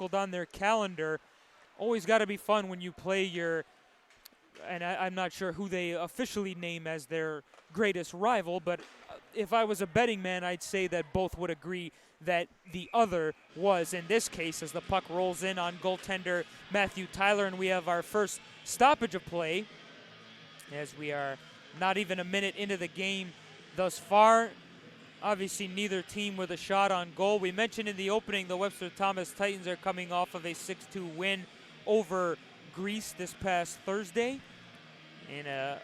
on their calendar. Always got to be fun when you play your, and I'm not sure who they officially name as their greatest rival, but if I was a betting man, I'd say that both would agree that the other was in this case, as the puck rolls in on goaltender Matthew Tyler, and we have our first stoppage of play as we are not even a minute into the game thus far. Obviously, neither team with a shot on goal. We mentioned in the opening the Webster Thomas Titans are coming off of a 6-2 win over Greece this past Thursday, and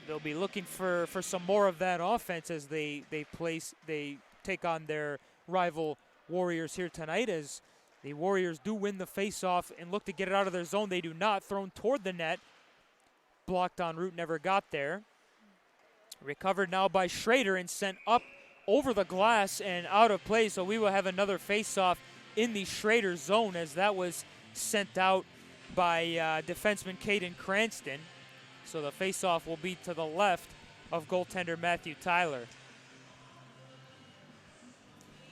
they'll be looking for some more of that offense as they take on their rival Warriors here tonight, as the Warriors do win the face-off and look to get it out of their zone. They do not. Thrown toward the net. Blocked en route, never got there. Recovered now by Schroeder and sent up over the glass and out of play, so we will have another face-off in the Schroeder zone, as that was sent out by defenseman Caden Cranston. So the face-off will be to the left of goaltender Matthew Tyler.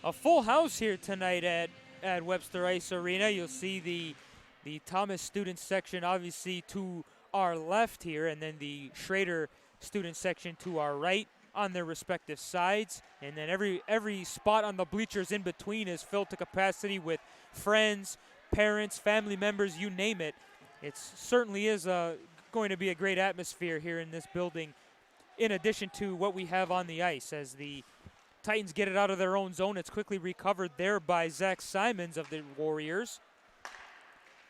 A full house here tonight at Webster Ice Arena. You'll see the Thomas student section obviously to our left here, and then the Schroeder student section to our right on their respective sides. And then every spot on the bleachers in between is filled to capacity with friends, parents, family members, you name it. It certainly is going to be a great atmosphere here in this building, in addition to what we have on the ice. As the Titans get it out of their own zone, it's quickly recovered there by Zach Simons of the Warriors.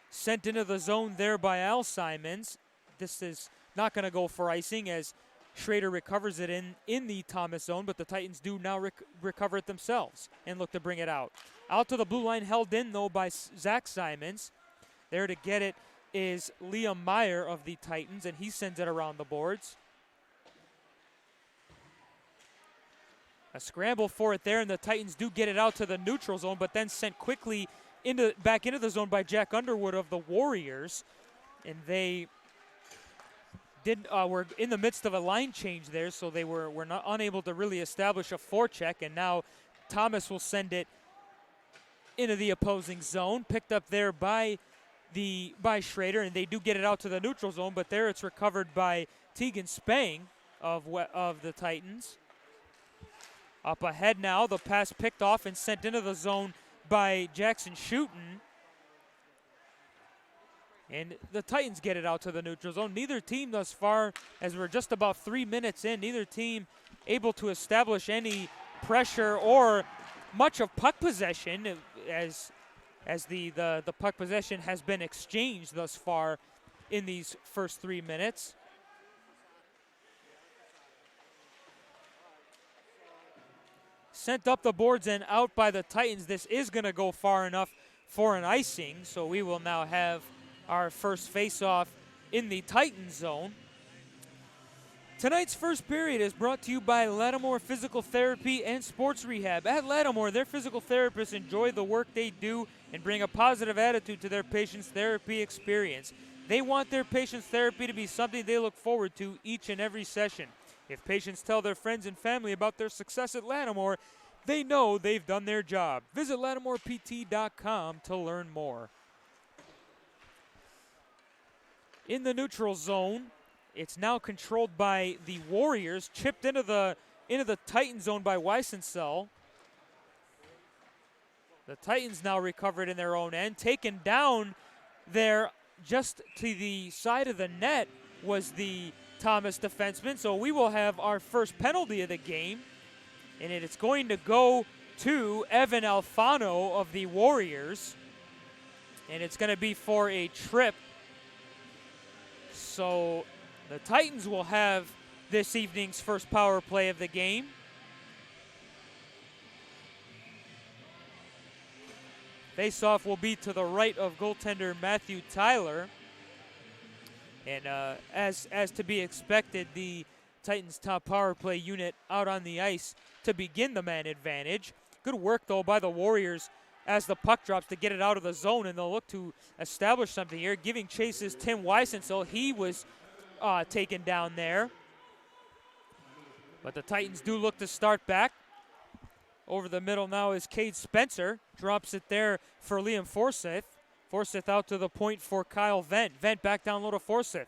Sent into the zone there by Al Simons. This is not going to go for icing, as Schroeder recovers it in the Thomas zone, but the Titans do now recover it themselves and look to bring it out. Out to the blue line, held in though by Zach Simons. There to get it is Liam Meyer of the Titans, and he sends it around the boards. A scramble for it there, and the Titans do get it out to the neutral zone, but then sent quickly back into the zone by Jack Underwood of the Warriors. And they were in the midst of a line change there, so they were not unable to really establish a forecheck, and now Thomas will send it into the opposing zone, picked up there by Schroeder, and they do get it out to the neutral zone, but there it's recovered by Tegan Spang of the Titans. Up ahead now, the pass picked off and sent into the zone by Jackson Schutten. And the Titans get it out to the neutral zone. Neither team thus far, as we're just about 3 minutes in, neither team able to establish any pressure or much of puck possession, as the puck possession has been exchanged thus far in these first 3 minutes. Sent up the boards and out by the Titans. This is going to go far enough for an icing, so we will now have our first face-off in the Titan zone. Tonight's first period is brought to you by Lattimore Physical Therapy and Sports Rehab. At Lattimore, their physical therapists enjoy the work they do and bring a positive attitude to their patients' therapy experience. They want their patients' therapy to be something they look forward to each and every session. If patients tell their friends and family about their success at Lattimore, they know they've done their job. Visit LattimorePT.com to learn more. In the neutral zone, it's now controlled by the Warriors, chipped into the Titan zone by Weissensell. The Titans now recovered in their own end. Taken down there just to the side of the net was the Thomas defenseman. So we will have our first penalty of the game, and it's going to go to Evan Alfano of the Warriors, and it's going to be for a trip. So the Titans will have this evening's first power play of the game. Face-off will be to the right of goaltender Matthew Tyler. And as to be expected, the Titans' top power play unit out on the ice to begin the man advantage. Good work, though, by the Warriors as the puck drops to get it out of the zone, and they'll look to establish something here. Giving chase is Tim Weissensell. He was taken down there. But the Titans do look to start back. Over the middle now is Cade Spencer. Drops it there for Liam Forsyth. Forsyth out to the point for Kyle Vent. Vent back down low to Forsyth.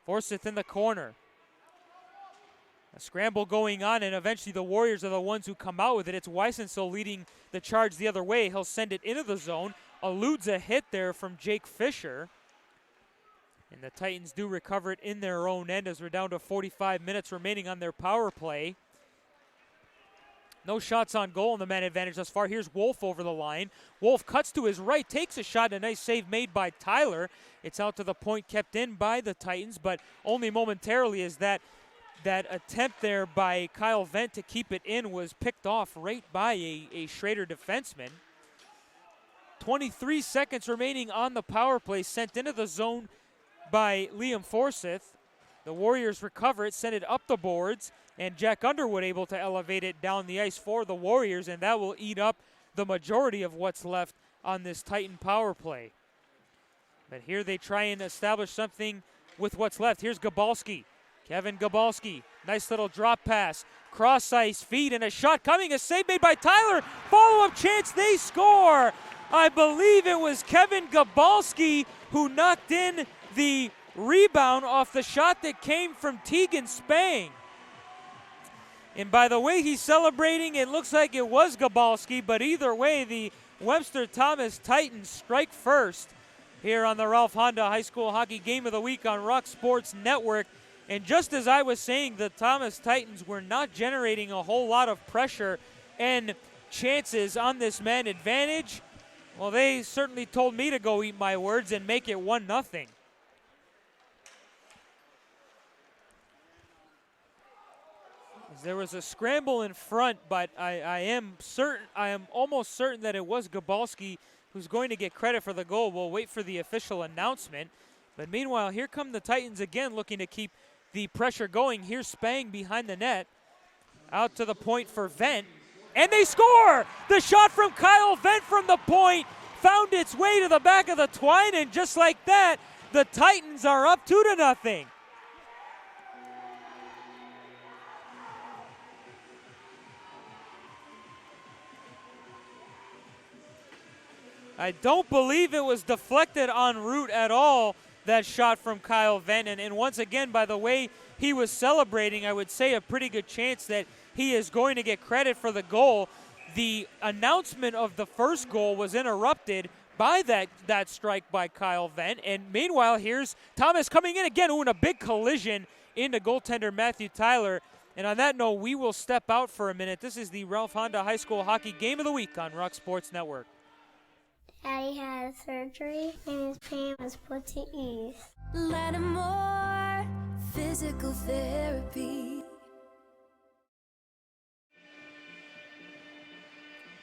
Forsyth in the corner. A scramble going on, and eventually the Warriors are the ones who come out with it. It's Weisensel leading the charge the other way. He'll send it into the zone. Eludes a hit there from Jake Fisher. And the Titans do recover it in their own end as we're down to 45 minutes remaining on their power play. No shots on goal in the man advantage thus far. Here's Wolf over the line. Wolf cuts to his right, takes a shot, and a nice save made by Tyler. It's out to the point, kept in by the Titans, but only momentarily, as that attempt there by Kyle Vent to keep it in was picked off right by a Schroeder defenseman. 23 seconds remaining on the power play, sent into the zone by Liam Forsyth. The Warriors recover it, send it up the boards, and Jack Underwood able to elevate it down the ice for the Warriors, and that will eat up the majority of what's left on this Titan power play. But here they try and establish something with what's left. Here's Gabalski. Kevin Gabalski, nice little drop pass. Cross ice feed and a shot coming. A save made by Tyler. Follow-up chance, they score. I believe it was Kevin Gabalski who knocked in the rebound off the shot that came from Tegan Spang. And by the way he's celebrating, it looks like it was Gabalski, but either way, the Webster Thomas Titans strike first here on the Ralph Honda High School Hockey Game of the Week on Rock Sports Network. And just as I was saying, the Thomas Titans were not generating a whole lot of pressure and chances on this man advantage. Well, they certainly told me to go eat my words and make it 1-0. There was a scramble in front, but I am almost certain that it was Gabalski who's going to get credit for the goal. We'll wait for the official announcement. But meanwhile, here come the Titans again looking to keep the pressure going. Here's Spang behind the net. Out to the point for Vent. And they score! The shot from Kyle Vent from the point found its way to the back of the twine, and just like that, the Titans are up 2-0. I don't believe it was deflected en route at all, that shot from Kyle Vent. And once again, by the way he was celebrating, I would say a pretty good chance that he is going to get credit for the goal. The announcement of the first goal was interrupted by that strike by Kyle Vent. And meanwhile, here's Thomas coming in again, in a big collision into goaltender Matthew Tyler. And on that note, we will step out for a minute. This is the Ralph Honda High School Hockey Game of the Week on Rock Sports Network. Daddy had surgery and his pain was put to ease. Lattimore Physical Therapy.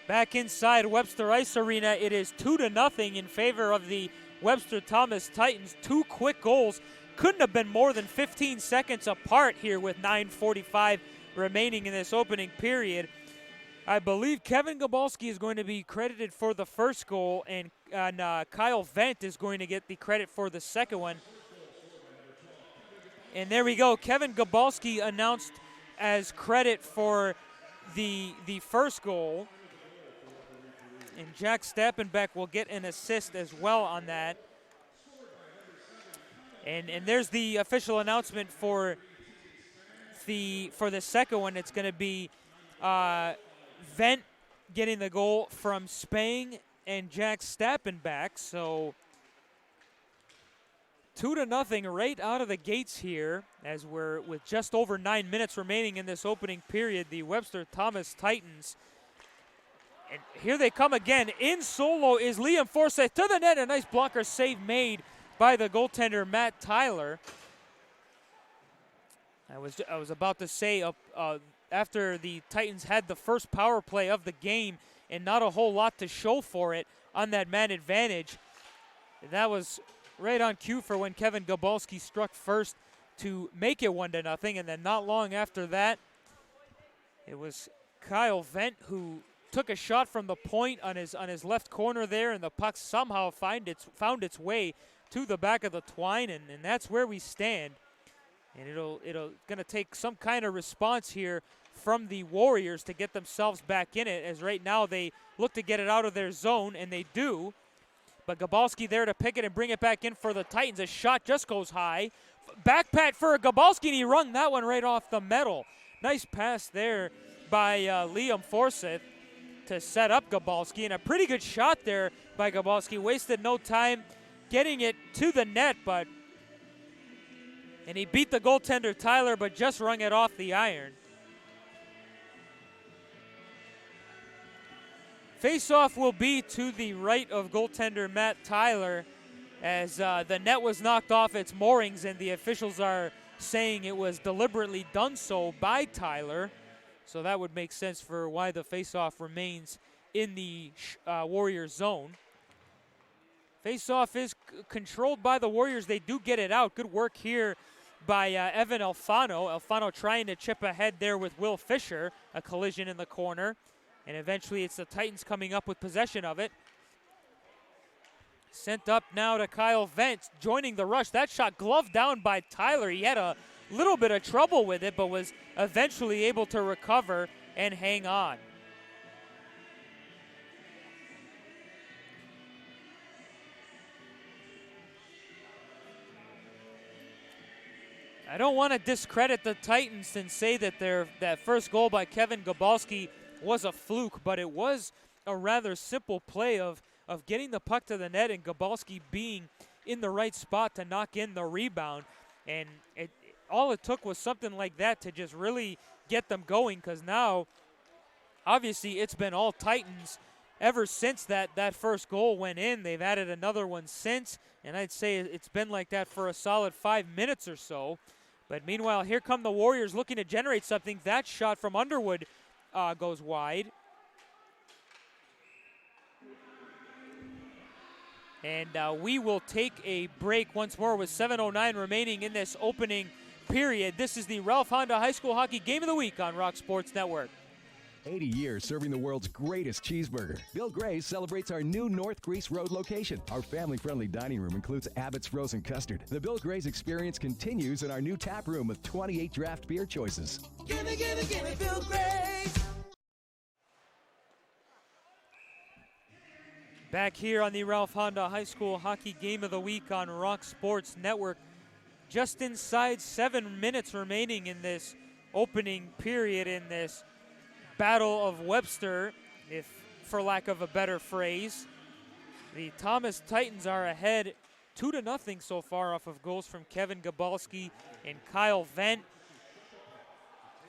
Back inside Webster Ice Arena, it is 2-0 in favor of the Webster Thomas Titans. Two quick goals. Couldn't have been more than 15 seconds apart here with 9:45 remaining in this opening period. I believe Kevin Gabalski is going to be credited for the first goal, and Kyle Vent is going to get the credit for the second one. And there we go. Kevin Gabalski announced as credit for the first goal. And Jack Stappenbeck will get an assist as well on that. And there's the official announcement for the second one. It's going to be Vent getting the goal from Spang and Jack Stappenbeck. So 2-0 right out of the gates here, as we're with just over 9 minutes remaining in this opening period. The Webster Thomas Titans. And here they come again. In solo is Liam Forsyth to the net. A nice blocker save made by the goaltender Matt Tyler. I was about to say after the Titans had the first power play of the game and not a whole lot to show for it on that man advantage. That was right on cue for when Kevin Gabalski struck first to make it 1-0, and then not long after that, it was Kyle Vent who took a shot from the point on his left corner there, and the puck somehow found its way to the back of the twine, and that's where we stand. And it'll gonna take some kind of response here from the Warriors to get themselves back in it, as right now they look to get it out of their zone, and they do. But Gabalski there to pick it and bring it back in for the Titans. A shot just goes high. Back pat for Gabalski, and he wrung that one right off the metal. Nice pass there by Liam Forsyth to set up Gabalski, and a pretty good shot there by Gabalski. Wasted no time getting it to the net, and he beat the goaltender Tyler, but just wrung it off the iron. Face-off will be to the right of goaltender Matt Tyler, as the net was knocked off its moorings, and the officials are saying it was deliberately done so by Tyler. So that would make sense for why the face-off remains in the Warriors zone. Face-off is controlled by the Warriors. They do get it out. Good work here by Evan Alfano. Alfano trying to chip ahead there with Will Fisher. A collision in the corner. And eventually it's the Titans coming up with possession of it. Sent up now to Kyle Vent, joining the rush. That shot gloved down by Tyler. He had a little bit of trouble with it, but was eventually able to recover and hang on. I don't want to discredit the Titans and say that that first goal by Kevin Gabalski was a fluke, but it was a rather simple play of getting the puck to the net and Gabalski being in the right spot to knock in the rebound. And all it took was something like that to just really get them going, because now, obviously, it's been all Titans ever since that first goal went in. They've added another one since, and I'd say it's been like that for a solid 5 minutes or so. But meanwhile, here come the Warriors looking to generate something. That shot from Underwood goes wide. And we will take a break once more with 7:09 remaining in this opening period. This is the Ralph Honda High School Hockey Game of the Week on Rock Sports Network. 80 years serving the world's greatest cheeseburger. Bill Gray's celebrates our new North Grease Road location. Our family-friendly dining room includes Abbott's Frozen Custard. The Bill Gray's experience continues in our new tap room with 28 draft beer choices. Gimme, gimme, gimme Bill Gray's. Back here on the Ralph Honda High School Hockey Game of the Week on Rock Sports Network. Just inside 7 minutes remaining in this opening period, in this Battle of Webster, if for lack of a better phrase. The Thomas Titans are ahead 2-0 so far off of goals from Kevin Gabalski and Kyle Vent.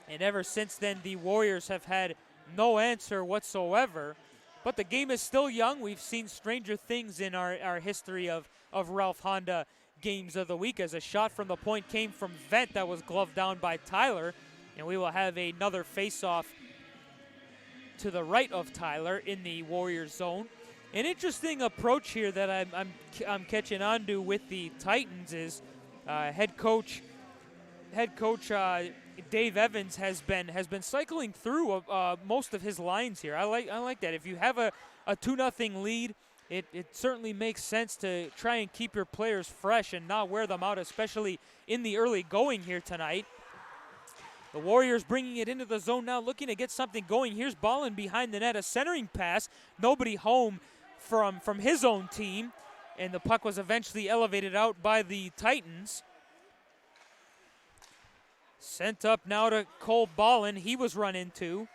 And ever since then, the Warriors have had no answer whatsoever. But the game is still young. We've seen stranger things in our history of Ralph Honda Games of the Week, as a shot from the point came from Vent that was gloved down by Tyler. And we will have another face-off to the right of Tyler in the Warriors zone. An interesting approach here that I'm catching on to with the Titans is head coach Dave Evans has been cycling through most of his lines here. I like that. If you have a 2-0 lead, it certainly makes sense to try and keep your players fresh and not wear them out, especially in the early going here tonight. The Warriors bringing it into the zone now, looking to get something going. Here's Ballin behind the net, a centering pass. Nobody home from his own team, and the puck was eventually elevated out by the Titans. Sent up now to Cole Ballin. He was run into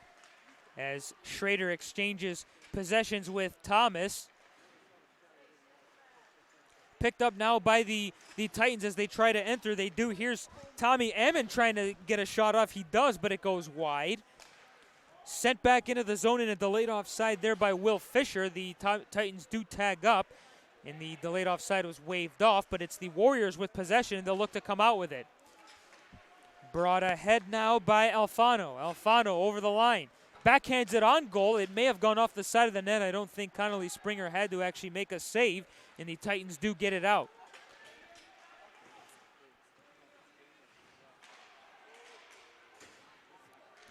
as Schroeder exchanges possessions with Thomas. Picked up now by the Titans as they try to enter. They do. Here's Tommy Ammon trying to get a shot off. He does, but it goes wide. Sent back into the zone in a delayed offside there by Will Fisher. The Titans do tag up, and the delayed offside was waved off, but it's the Warriors with possession, and they'll look to come out with it. Brought ahead now by Alfano. Alfano over the line. Backhands it on goal. It may have gone off the side of the net. I don't think Connolly Springer had to actually make a save, and the Titans do get it out.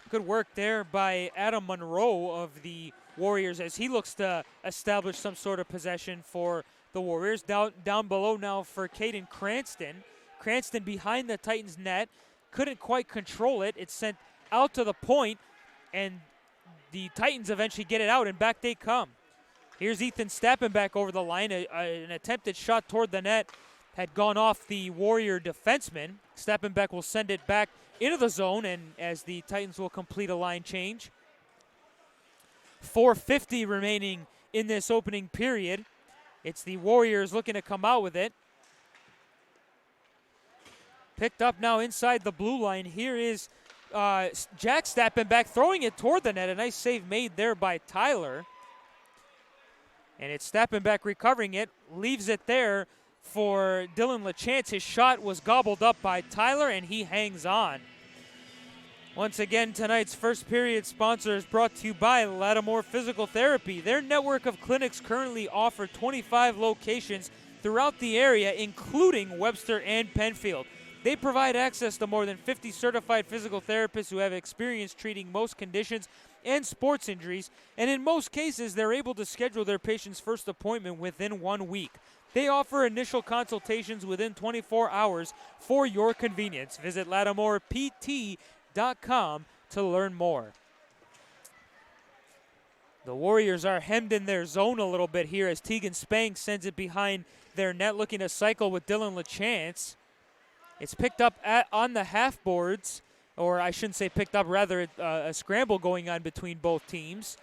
Good work there by Adam Monroe of the Warriors as he looks to establish some sort of possession for the Warriors. Down below now for Caden Cranston. Cranston behind the Titans net. Couldn't quite control it. It's sent out to the point, and the Titans eventually get it out, and back they come. Here's Ethan Stappenbeck over the line. An attempted shot toward the net had gone off the Warrior defenseman. Stappenbeck will send it back into the zone, and as the Titans will complete a line change. 4:50 remaining in this opening period. It's the Warriors looking to come out with it. Picked up now inside the blue line. Here is Jack Stappenbeck throwing it toward the net. A nice save made there by Tyler. And it's Stappenbeck recovering it, leaves it there for Dylan LaChance. His shot was gobbled up by Tyler, and he hangs on. Once again, tonight's first period sponsor is brought to you by Lattimore Physical Therapy. Their network of clinics currently offer 25 locations throughout the area, including Webster and Penfield. They provide access to more than 50 certified physical therapists who have experience treating most conditions and sports injuries, and in most cases, they're able to schedule their patient's first appointment within 1 week. They offer initial consultations within 24 hours for your convenience. Visit LattimorePT.com to learn more. The Warriors are hemmed in their zone a little bit here as Tegan Spang sends it behind their net, looking to cycle with Dylan LaChance. It's picked up on the half boards, or I shouldn't say picked up, rather a scramble going on between both teams.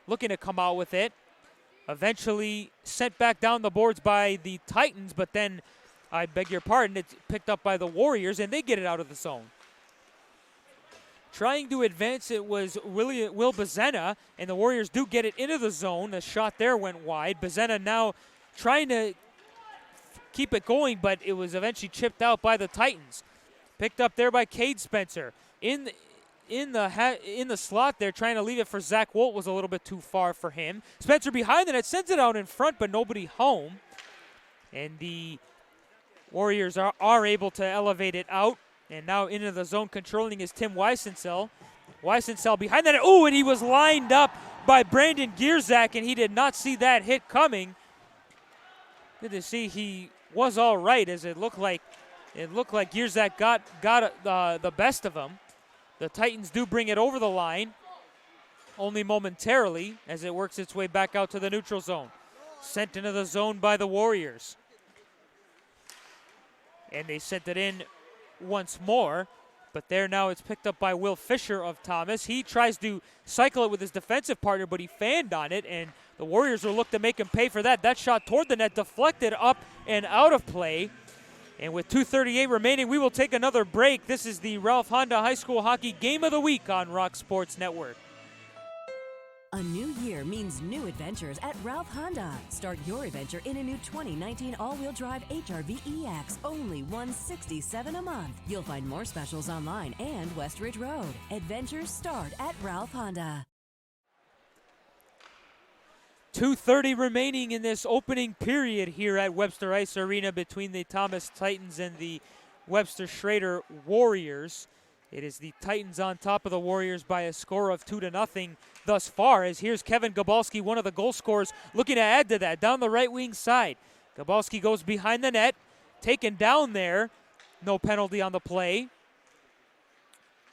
Looking to come out with it. Eventually sent back down the boards by the Titans, but then, I beg your pardon, it's picked up by the Warriors, and they get it out of the zone. Trying to advance it was Will Bezena, and the Warriors do get it into the zone. The shot there went wide. Bezena now trying to keep it going, but it was eventually chipped out by the Titans. Picked up there by Cade Spencer. In the slot there, trying to leave it for Zach Wolt was a little bit too far for him. Spencer behind the net, sends it out in front, but nobody home. And the Warriors are able to elevate it out. And now into the zone, controlling is Tim Weissensell. Weissensell behind that. Oh, and he was lined up by Brandon Gierzak, and he did not see that hit coming. Good to see he was all right, as it looked like Gierzak got the best of him. The Titans do bring it over the line, only momentarily, as it works its way back out to the neutral zone. Sent into the zone by the Warriors. And they sent it in once more, but there now it's picked up by Will Fisher of Thomas. He tries to cycle it with his defensive partner, but he fanned on it, and the Warriors will look to make him pay for that. That shot toward the net deflected up and out of play. And with 2:38 remaining, we will take another break. This is the Ralph Honda High School Hockey Game of the Week on Rock Sports Network. A new year means new adventures at Ralph Honda. Start your adventure in a new 2019 all-wheel drive HR-V EX, only $167 a month. You'll find more specials online and West Ridge Road. Adventures start at Ralph Honda. 2:30 remaining in this opening period here at Webster Ice Arena between the Thomas Titans and the Webster Schroeder Warriors. It is the Titans on top of the Warriors by a score of 2-0 thus far, as here's Kevin Gabalski, one of the goal scorers, looking to add to that down the right wing side. Gabalski goes behind the net, taken down there. No penalty on the play.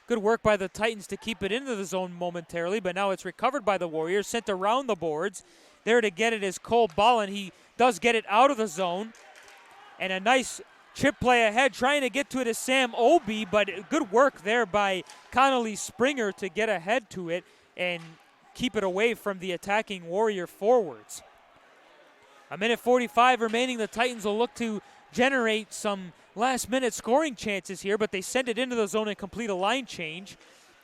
Good work by the Titans to keep it into the zone momentarily, but now it's recovered by the Warriors, sent around the boards. There to get it is Cole Ballin. He does get it out of the zone. And a nice chip play ahead, trying to get to it is Sam Obi, but good work there by Connolly Springer to get ahead to it and keep it away from the attacking Warrior forwards. 1:45 remaining. The Titans will look to generate some last-minute scoring chances here, but they send it into the zone and complete a line change.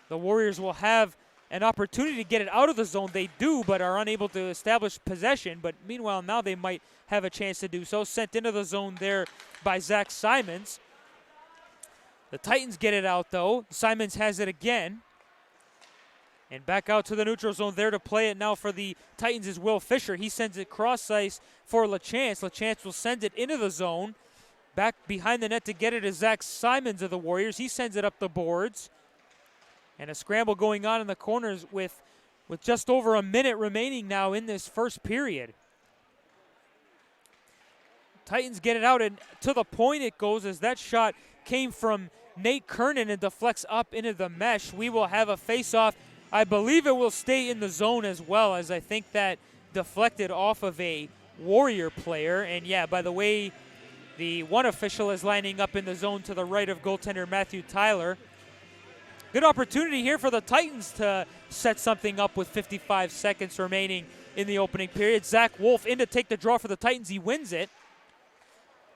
The Warriors will have an opportunity to get it out of the zone. They do, but are unable to establish possession. But meanwhile, now they might have a chance to do so. Sent into the zone there by Zach Simons. The Titans get it out, though. Simons has it again. And back out to the neutral zone there to play it now for the Titans is Will Fisher. He sends it cross ice for LaChance. LaChance will send it into the zone. Back behind the net to get it is Zach Simons of the Warriors. He sends it up the boards. And a scramble going on in the corners with just over a minute remaining now in this first period. Titans get it out, and to the point it goes as that shot came from Nate Kernan and deflects up into the mesh. We will have a face-off. I believe it will stay in the zone as well, as I think that deflected off of a Warrior player. And yeah, by the way, the one official is lining up in the zone to the right of goaltender Matthew Tyler. Good opportunity here for the Titans to set something up with 55 seconds remaining in the opening period. Zach Wolf in to take the draw for the Titans. He wins it.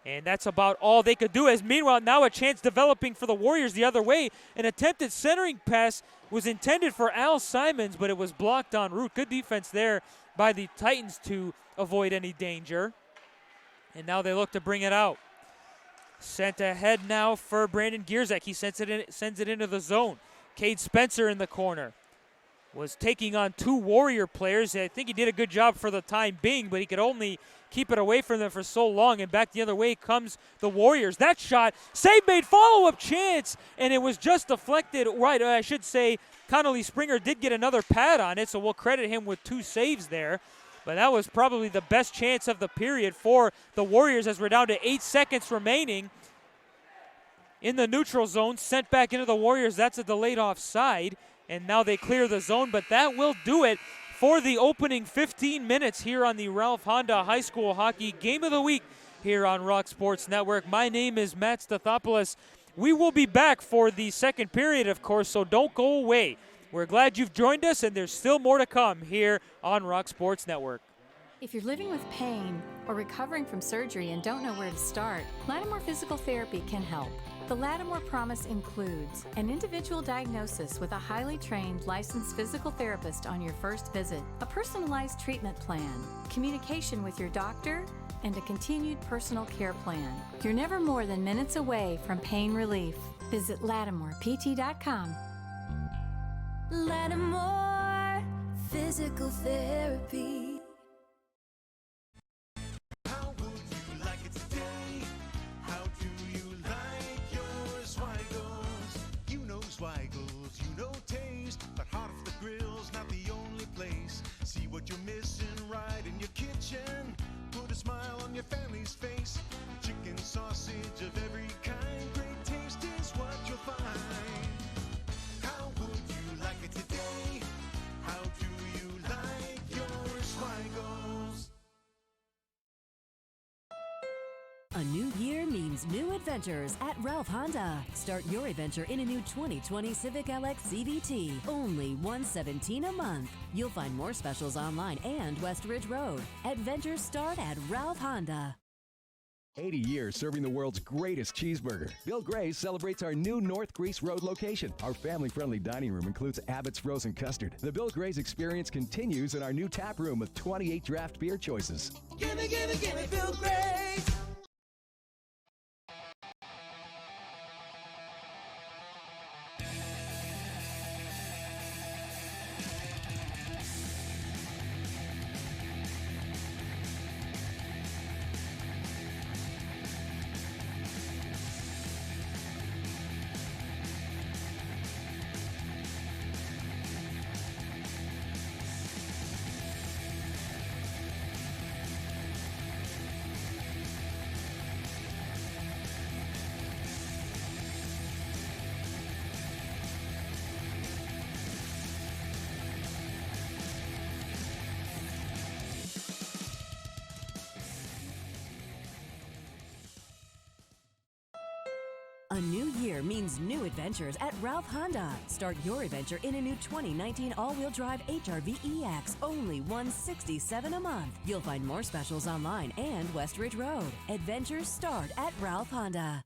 And that's about all they could do. As meanwhile, now a chance developing for the Warriors the other way. An attempted centering pass was intended for Al Simons, but it was blocked en route. Good defense there by the Titans to avoid any danger. And now they look to bring it out. Sent ahead now for Brandon Gierzak. He sends it into the zone. Cade Spencer in the corner. Was taking on two Warrior players. I think he did a good job for the time being, but he could only keep it away from them for so long. And back the other way comes the Warriors. That shot, save made, follow-up chance, and it was just deflected. Right, I should say Connolly Springer did get another pad on it, so we'll credit him with 2 saves there. But that was probably the best chance of the period for the Warriors, as we're down to 8 seconds remaining in the neutral zone. Sent back into the Warriors. That's a delayed offside. And now they clear the zone, but that will do it for the opening 15 minutes here on the Ralph Honda High School Hockey Game of the Week here on Rock Sports Network. My name is Matt Stathopoulos. We will be back for the second period, of course, so don't go away. We're glad you've joined us, and there's still more to come here on Rock Sports Network. If you're living with pain or recovering from surgery and don't know where to start, Lattimore Physical Therapy can help. The Lattimore Promise includes an individual diagnosis with a highly trained licensed physical therapist on your first visit, a personalized treatment plan, communication with your doctor, and a continued personal care plan. You're never more than minutes away from pain relief. Visit LattimorePT.com. Lattimore Physical Therapy. How would you like it today? How do you like your Zweigles? You know Zweigles, you know taste, but hot off the grill's not the only place. See what you're missing right in your kitchen. Put a smile on your family's face. Chicken, sausage of every kind, great taste is what you'll find. How would you like it today? How do you like your Zweigles? A new year means new adventures at Ralph Honda. Start your adventure in a new 2020 Civic LX CVT, only $117 a month. You'll find more specials online and West Ridge Road. Adventures start at Ralph Honda. 80 years serving the world's greatest cheeseburger. Bill Gray's celebrates our new North Grease Road location. Our family-friendly dining room includes Abbott's Frozen Custard. The Bill Gray's experience continues in our new tap room with 28 draft beer choices. Gimme, gimme, gimme Bill Gray's. A new year means new adventures at Ralph Honda. Start your adventure in a new 2019 all-wheel drive HRV EX, only $167 a month. You'll find more specials online and West Ridge Road. Adventures start at Ralph Honda.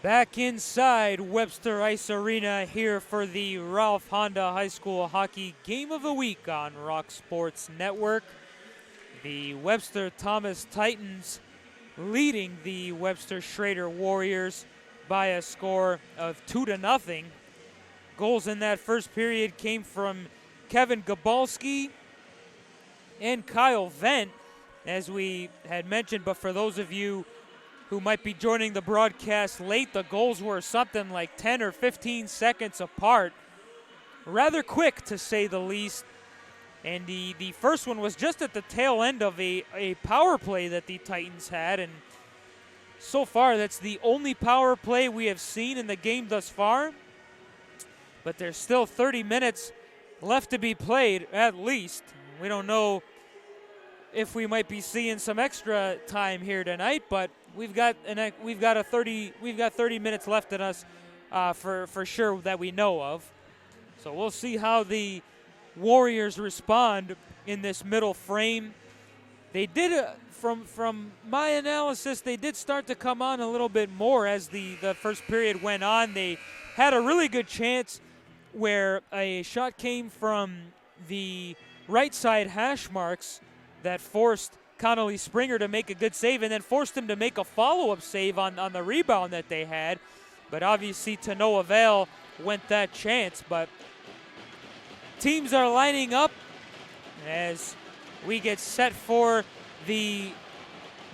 Back inside Webster Ice Arena here for the Ralph Honda High School Hockey Game of the Week on Rock Sports Network. The Webster Thomas Titans leading the Webster Schroeder Warriors by a score of 2-0. Goals in that first period came from Kevin Gabalski and Kyle Vent, as we had mentioned, but for those of you who might be joining the broadcast late, the goals were something like 10 or 15 seconds apart. Rather quick, to say the least. And the first one was just at the tail end of a power play that the Titans had. And so far, that's the only power play we have seen in the game thus far. But there's still 30 minutes left to be played, at least. We don't know if we might be seeing some extra time here tonight, but we've got 30 minutes left in us for sure that we know of. So we'll see how the Warriors respond in this middle frame. They did, from my analysis, they did start to come on a little bit more as the first period went on. They had a really good chance where a shot came from the right side hash marks that forced Connolly Springer to make a good save and then forced him to make a follow-up save on the rebound that they had. But obviously to no avail went that chance. But teams are lining up as we get set for the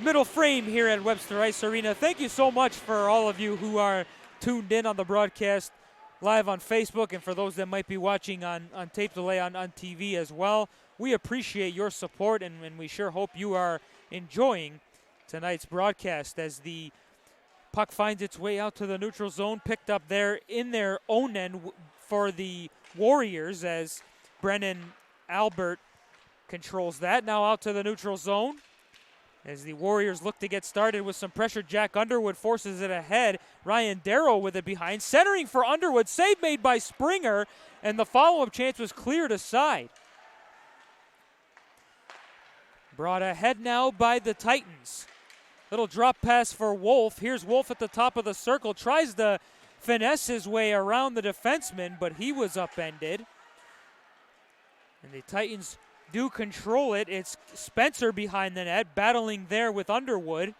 middle frame here at Webster Ice Arena. Thank you so much for all of you who are tuned in on the broadcast live on Facebook, and for those that might be watching on tape delay on TV as well. We appreciate your support, and we sure hope you are enjoying tonight's broadcast as the puck finds its way out to the neutral zone, picked up there in their own end for the Warriors as Brennan Albert controls that. Now out to the neutral zone as the Warriors look to get started with some pressure. Jack Underwood forces it ahead. Ryan Darrow with it behind. Centering for Underwood. Save made by Springer, and the follow-up chance was cleared aside. Brought ahead now by the Titans. Little drop pass for Wolf. Here's Wolf at the top of the circle. Tries to finesse his way around the defenseman, but he was upended. And the Titans do control it. It's Spencer behind the net, battling there with Underwood.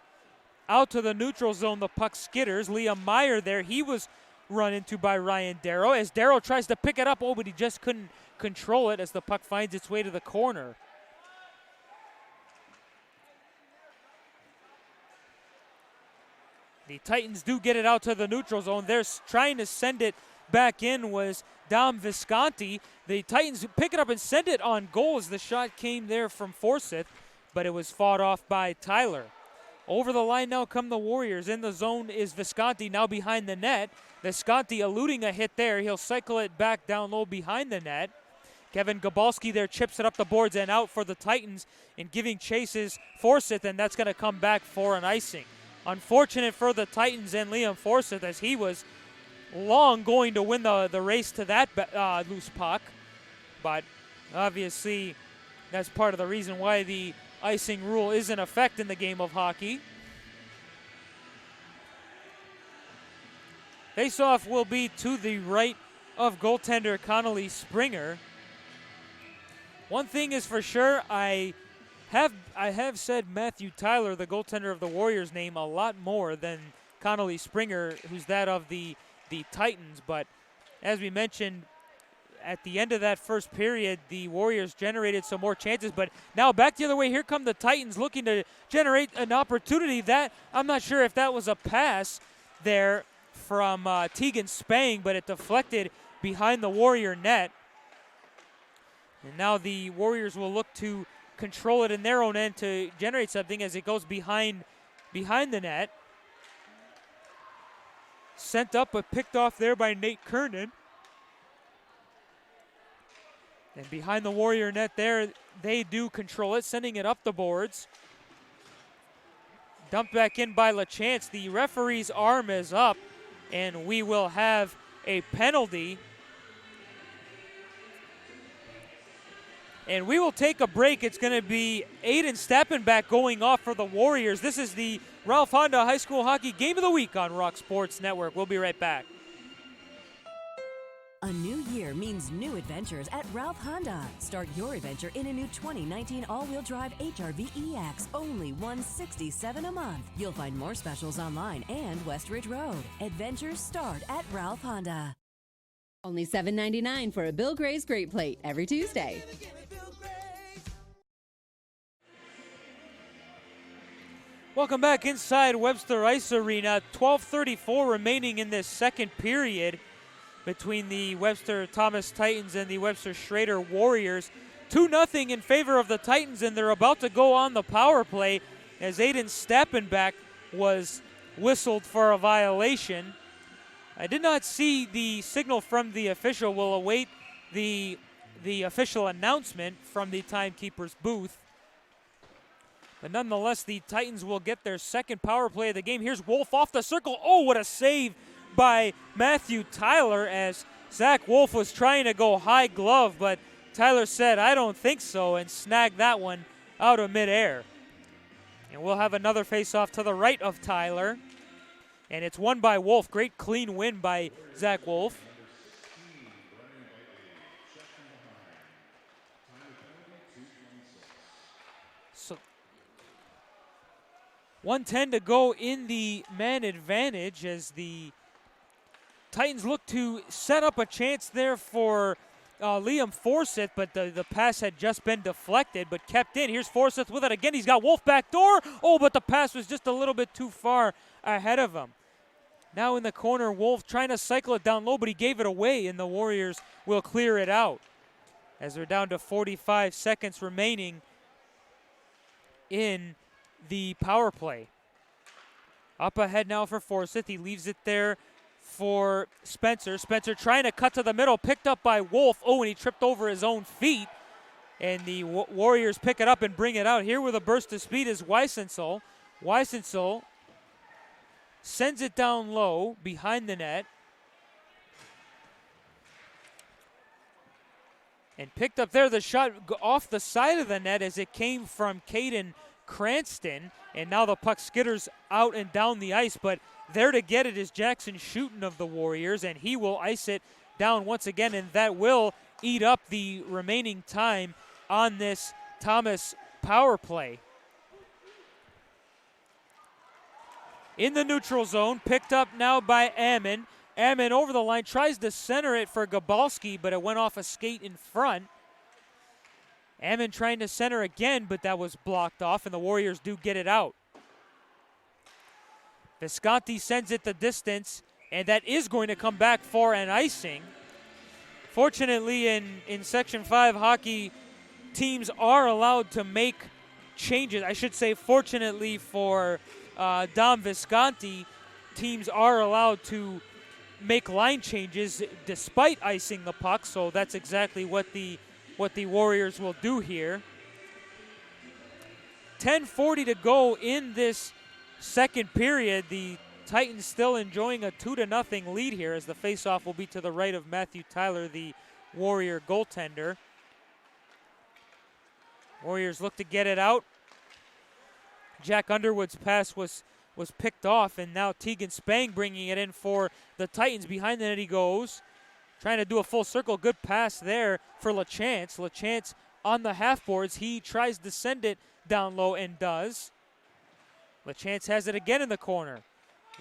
Out to the neutral zone, the puck skitters. Liam Meyer there. He was run into by Ryan Darrow as Darrow tries to pick it up. Oh, but he just couldn't control it as the puck finds its way to the corner. The Titans do get it out to the neutral zone. They're trying to send it back in was Dom Visconti. The Titans pick it up and send it on goal as the shot came there from Forsyth, but it was fought off by Tyler. Over the line now come the Warriors. In the zone is Visconti now behind the net. Visconti eluding a hit there. He'll cycle it back down low behind the net. Kevin Gabalski there chips it up the boards and out for the Titans, and giving chases Forsyth, and that's going to come back for an icing. Unfortunate for the Titans and Liam Forsyth as he was long going to win the race to that loose puck. But obviously that's part of the reason why the icing rule is in effect in the game of hockey. Face-off will be to the right of goaltender Connolly Springer. One thing is for sure, I have said Matthew Tyler, the goaltender of the Warriors, name a lot more than Connolly Springer, who's that of the Titans. But as we mentioned, at the end of that first period, the Warriors generated some more chances. But now back the other way, here come the Titans looking to generate an opportunity. That I'm not sure if that was a pass there from Tegan Spang, but it deflected behind the Warrior net. And now the Warriors will look to control it in their own end to generate something as it goes behind the net. Sent up but picked off there by Nate Kernan. And behind the Warrior net there, they do control it, sending it up the boards. Dumped back in by LaChance. The referee's arm is up, and we will have a penalty And we will take a break. It's going to be Aiden Stappenbach going off for the Warriors. This is the Ralph Honda High School Hockey Game of the Week on Rock Sports Network. We'll be right back. A new year means new adventures at Ralph Honda. Start your adventure in a new 2019 all-wheel drive HR-V EX, only $167 a month. You'll find more specials online and Westridge Road. Adventures start at Ralph Honda. Only $7.99 for a Bill Gray's Great Plate every Tuesday. Welcome back inside Webster Ice Arena. 12:34 remaining in this second period between the Webster Thomas Titans and the Webster Schroeder Warriors. 2-0 in favor of the Titans, and they're about to go on the power play as Aiden Stappenbach was whistled for a violation. I did not see the signal from the official. We'll await the official announcement from the timekeeper's booth. But nonetheless, the Titans will get their second power play of the game. Here's Wolf off the circle. Oh, what a save by Matthew Tyler as Zach Wolf was trying to go high glove, but Tyler said, I don't think so, and snagged that one out of midair. And we'll have another face-off to the right of Tyler. And it's won by Wolf. Great clean win by Zach Wolf. So 1:10 to go in the man advantage as the Titans look to set up a chance there for Liam Forsyth, but the pass had just been deflected, but kept in. Here's Forsyth with it again. He's got Wolf back door. Oh, but the pass was just a little bit too far ahead of him. Now in the corner, Wolf trying to cycle it down low, but he gave it away, and the Warriors will clear it out as they're down to 45 seconds remaining in the power play. Up ahead now for Forsyth. He leaves it there for Spencer. Spencer trying to cut to the middle, picked up by Wolf. Oh, and he tripped over his own feet. And the Warriors pick it up and bring it out. Here with a burst of speed is Weissensel. Weissensel sends it down low behind the net. And picked up there the shot off the side of the net as it came from Caden Cranston. And now the puck skitters out and down the ice, but there to get it is Jackson Schutten of the Warriors, and he will ice it down once again, and that will eat up the remaining time on this Thomas power play. In the neutral zone, picked up now by Ammon. Ammon over the line, tries to center it for Gabalski, but it went off a skate in front. Ammon trying to center again, but that was blocked off, and the Warriors do get it out. Visconti sends it the distance, and that is going to come back for an icing. Fortunately, in Section 5 hockey, teams are allowed to make changes. I should say, fortunately for Dom Visconti, teams are allowed to make line changes despite icing the puck, so that's exactly what the Warriors will do here. 10:40 to go in this second period. The Titans still enjoying a 2-0 lead here as the faceoff will be to the right of Matthew Tyler, the Warrior goaltender. Warriors look to get it out. Jack Underwood's pass was picked off, and now Tegan Spang bringing it in for the Titans. Behind the net he goes, trying to do a full circle. Good pass there for LaChance. LaChance on the half boards. He tries to send it down low and does. LaChance has it again in the corner.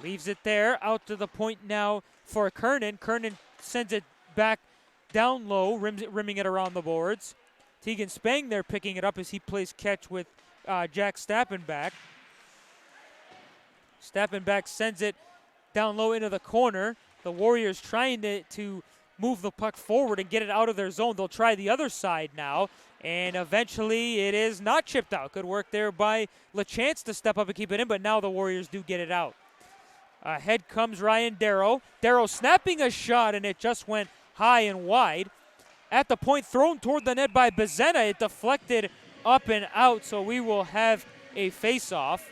Leaves it there, out to the point now for Kernan. Kernan sends it back down low, rimming it around the boards. Tegan Spang there picking it up as he plays catch with Jack Stappenbach. Stappenbach sends it down low into the corner. The Warriors trying to move the puck forward and get it out of their zone. They'll try the other side now, and eventually it is not chipped out. Good work there by LaChance to step up and keep it in, but now the Warriors do get it out. Ahead comes Ryan Darrow. Darrow snapping a shot, and it just went high and wide. At the point, thrown toward the net by Bezena. It deflected up and out, so we will have a face-off.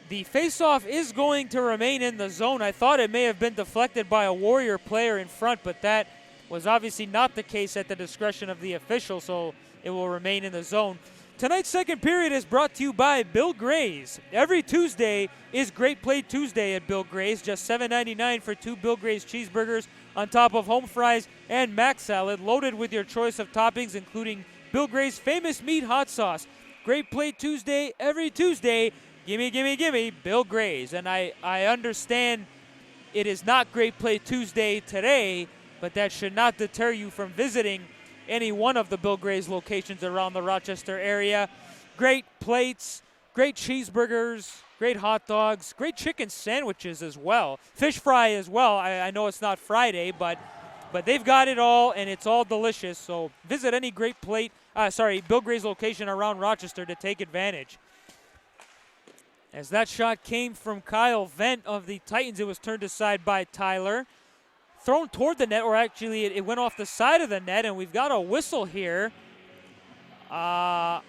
The face-off is going to remain in the zone. I thought it may have been deflected by a Warrior player in front, but that was obviously not the case at the discretion of the official, so it will remain in the zone. Tonight's second period is brought to you by Bill Gray's. Every Tuesday is Great Plate Tuesday at Bill Gray's. Just $7.99 for 2 Bill Gray's cheeseburgers on top of home fries and mac salad, loaded with your choice of toppings, including Bill Gray's famous meat hot sauce. Great Plate Tuesday, every Tuesday. Gimme, gimme, gimme, Bill Gray's. And I understand it is not Great Plate Tuesday today, but that should not deter you from visiting any one of the Bill Gray's locations around the Rochester area. Great plates, great cheeseburgers, great hot dogs, great chicken sandwiches as well. Fish fry as well. I know it's not Friday, but they've got it all, and it's all delicious. So visit any Bill Gray's location around Rochester to take advantage. As that shot came from Kyle Vent of the Titans, it was turned aside by Tyler. Thrown toward the net, or actually it went off the side of the net, and we've got a whistle here. Have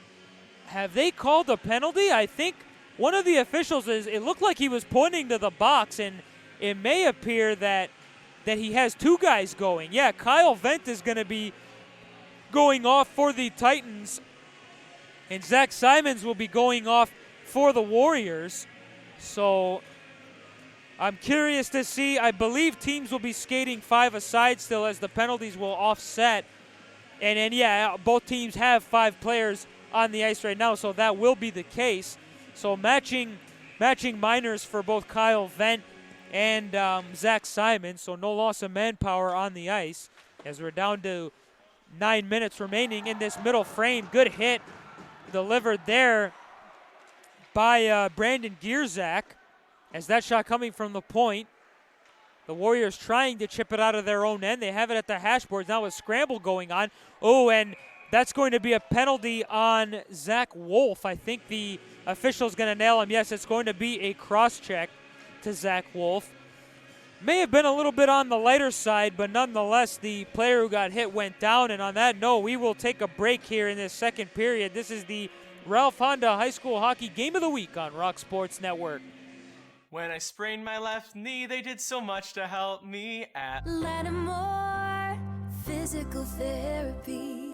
they called a penalty? I think one of the officials, it looked like he was pointing to the box, and it may appear that he has 2 guys going. Yeah, Kyle Vent is going to be going off for the Titans, and Zach Simons will be going off for the Warriors. So I'm curious to see. I believe teams will be skating 5-a-side still, as the penalties will offset. And yeah, both teams have 5 players on the ice right now, so that will be the case. So matching minors for both Kyle Vent and Zach Simon, so no loss of manpower on the ice, as we're down to 9 minutes remaining in this middle frame. Good hit delivered there by Brandon Gierzak. As that shot coming from the point, the Warriors trying to chip it out of their own end. They have it at the hash boards. Now a scramble going on. Oh, and that's going to be a penalty on Zach Wolf. I think the official's going to nail him. Yes, it's going to be a cross-check to Zach Wolf. May have been a little bit on the lighter side, but nonetheless, the player who got hit went down. And on that note, we will take a break here in this second period. This is the Ralph Honda High School Hockey Game of the Week on Rock Sports Network. When I sprained my left knee, they did so much to help me at Lattimore Physical Therapy.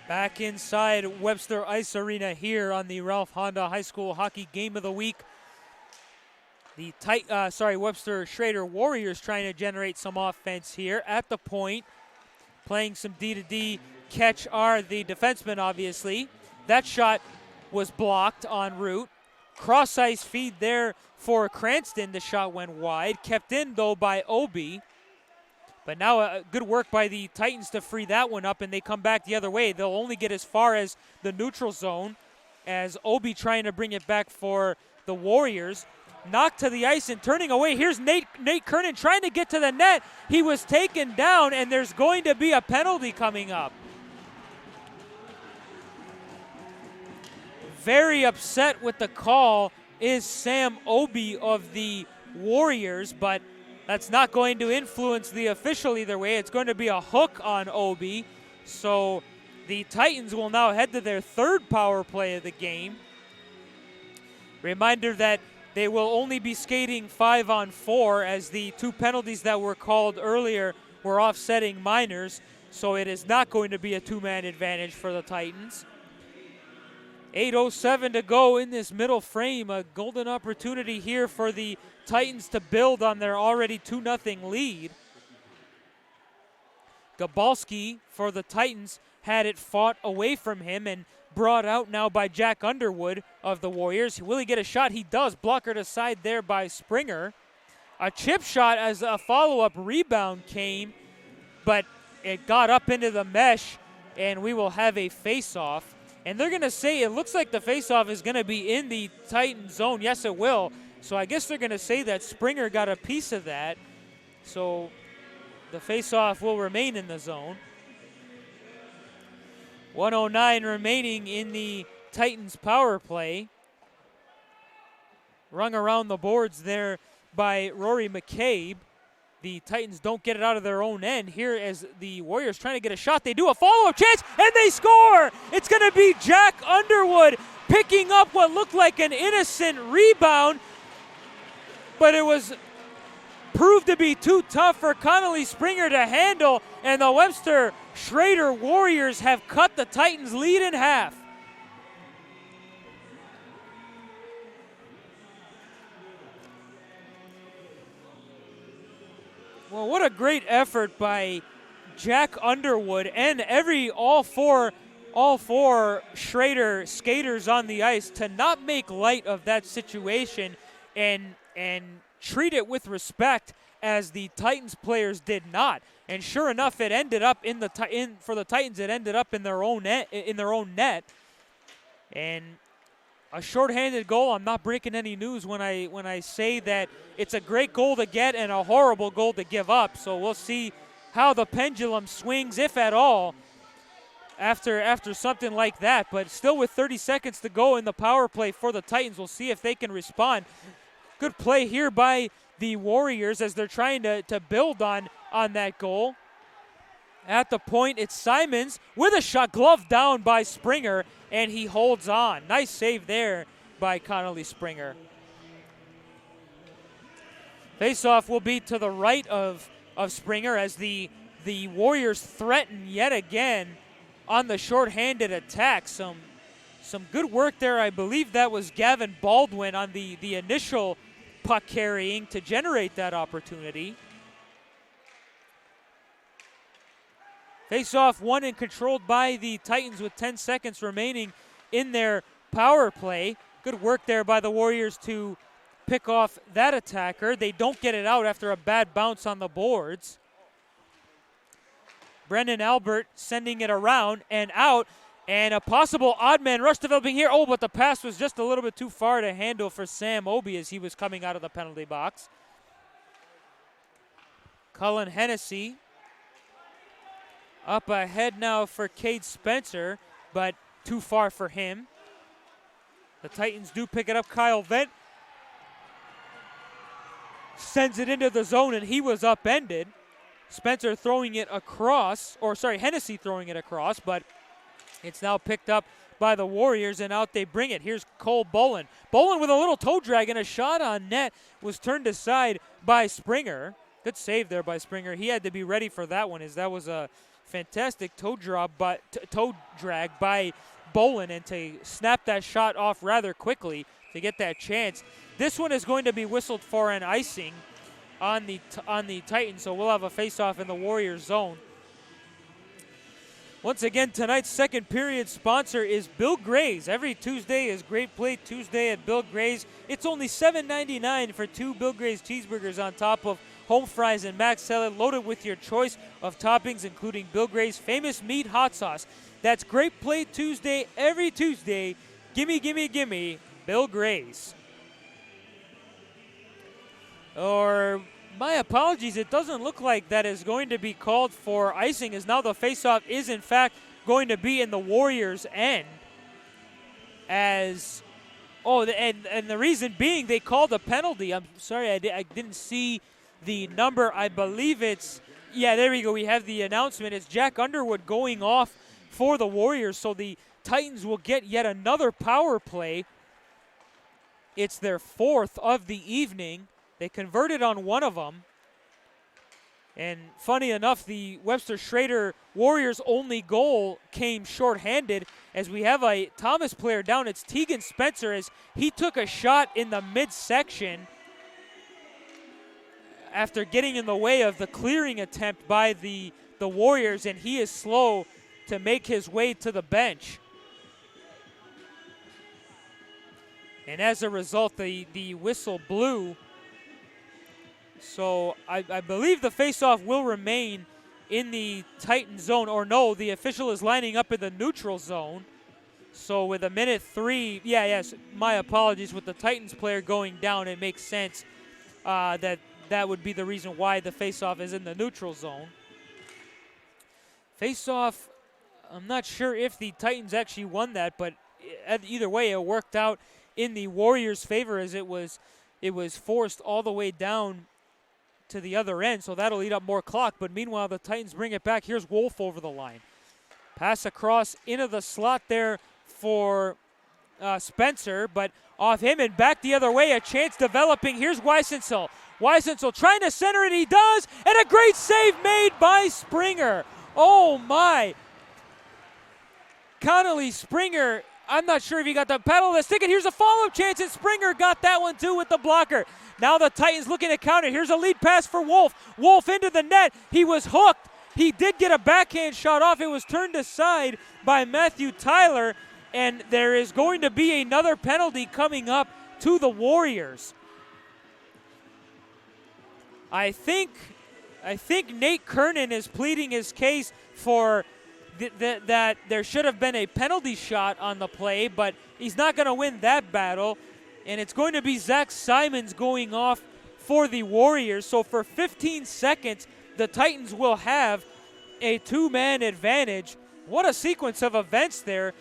Back inside Webster Ice Arena here on the Ralph Honda High School Hockey Game of the Week. The Webster Schroeder Warriors trying to generate some offense here at the point. Playing some D-to-D. Catch are the defensemen, obviously. That shot was blocked en route. Cross ice feed there for Cranston. The shot went wide. Kept in, though, by Obi. But now good work by the Titans to free that one up, and they come back the other way. They'll only get as far as the neutral zone, as Obi trying to bring it back for the Warriors. Knocked to the ice and turning away. Here's Nate Kernan trying to get to the net. He was taken down, and there's going to be a penalty coming up. Very upset with the call is Sam Obi of the Warriors, but that's not going to influence the official either way. It's going to be a hook on Obi. So the Titans will now head to their 3rd power play of the game. Reminder that they will only be skating 5-on-4, as the 2 penalties that were called earlier were offsetting minors. So it is not going to be a 2-man advantage for the Titans. 8:07 to go in this middle frame. A golden opportunity here for the Titans to build on their already 2-0 lead. Gabalski for the Titans had it fought away from him and brought out now by Jack Underwood of the Warriors. Will he get a shot? He does. Blockered aside there by Springer. A chip shot as a follow-up rebound came, but it got up into the mesh, and we will have a face-off. And they're going to say it looks like the faceoff is going to be in the Titan zone. Yes, it will. So I guess they're going to say that Springer got a piece of that. So the faceoff will remain in the zone. 1:09 remaining in the Titans power play. Rung around the boards there by Rory McCabe. The Titans don't get it out of their own end here as the Warriors trying to get a shot. They do a follow-up chance, and they score! It's going to be Jack Underwood picking up what looked like an innocent rebound, but it was proved to be too tough for Connolly Springer to handle, and the Webster Schroeder Warriors have cut the Titans' lead in half. Well, what a great effort by Jack Underwood and all four Schroeder skaters on the ice to not make light of that situation and treat it with respect, as the Titans players did not. And sure enough, it ended up for the Titans. It ended up in their own net. And a shorthanded goal. I'm not breaking any news when I say that it's a great goal to get and a horrible goal to give up. So we'll see how the pendulum swings, if at all, after something like that. But still, with 30 seconds to go in the power play for the Titans, we'll see if they can respond. Good play here by the Warriors as they're trying to build on that goal. At the point, it's Simons with a shot, glove down by Springer, and he holds on. Nice save there by Connolly Springer. Faceoff will be to the right of Springer as the Warriors threaten yet again on the shorthanded attack. Some good work there. I believe that was Gavin Baldwin on the initial puck carrying to generate that opportunity. Face-off won and controlled by the Titans with 10 seconds remaining in their power play. Good work there by the Warriors to pick off that attacker. They don't get it out after a bad bounce on the boards. Brendan Albert sending it around and out, and a possible odd man rush developing here. Oh, but the pass was just a little bit too far to handle for Sam Obi as he was coming out of the penalty box. Cullen Hennessy up ahead now for Cade Spencer, but too far for him. The Titans do pick it up. Kyle Vent sends it into the zone, and he was upended. Spencer throwing it across, Hennessy throwing it across, but it's now picked up by the Warriors, and out they bring it. Here's Cole Bolin. Bolin with a little toe drag, and a shot on net was turned aside by Springer. Good save there by Springer. He had to be ready for that one, as that was a fantastic toe drag by Bolin, and to snap that shot off rather quickly to get that chance. This one is going to be whistled for an icing on the Titans, so we'll have a face-off in the Warriors zone. Once again, tonight's second period sponsor is Bill Gray's. Every Tuesday is Great Plate Tuesday at Bill Gray's. It's only $7.99 for 2 Bill Gray's cheeseburgers on top of home fries and mac salad, loaded with your choice of toppings, including Bill Gray's famous meat hot sauce. That's Great Plate Tuesday every Tuesday. Gimme, gimme, gimme, Bill Gray's. Or, my apologies, it doesn't look like that is going to be called for icing, as now the faceoff is in fact going to be in the Warriors' end. And the reason being they called a penalty. I'm sorry, I didn't see the number. I believe it's, yeah, there we go. We have the announcement. It's Jack Underwood going off for the Warriors, so the Titans will get yet another power play. It's their 4th of the evening. They converted on one of them. And funny enough, the Webster Schroeder Warriors' only goal came shorthanded, as we have a Thomas player down. It's Tegan Spencer, as he took a shot in the midsection after getting in the way of the clearing attempt by the Warriors, and he is slow to make his way to the bench. And as a result, the whistle blew. So I believe the faceoff will remain in the Titan zone. Or no, the official is lining up in the neutral zone. So with a minute 3, yes, my apologies, with the Titans player going down, it makes sense that would be the reason why the faceoff is in the neutral zone. Faceoff, I'm not sure if the Titans actually won that, but either way, it worked out in the Warriors' favor, as it was forced all the way down to the other end, so that'll eat up more clock. But meanwhile, the Titans bring it back. Here's Wolf over the line. Pass across into the slot there for Spencer, but off him and back the other way. A chance developing. Here's Weisensel. Weisensel trying to center it, he does, and a great save made by Springer. Oh my. Connolly Springer, I'm not sure if he got the pedal of the stick, and here's a follow-up chance, and Springer got that one too with the blocker. Now the Titans looking to counter. Here's a lead pass for Wolf. Wolf into the net. He was hooked. He did get a backhand shot off. It was turned aside by Matthew Tyler, and there is going to be another penalty coming up to the Warriors. I think Nate Kernan is pleading his case for that there should have been a penalty shot on the play, but he's not going to win that battle, and it's going to be Zach Simons going off for the Warriors. So for 15 seconds, the Titans will have a two-man advantage. What a sequence of events there.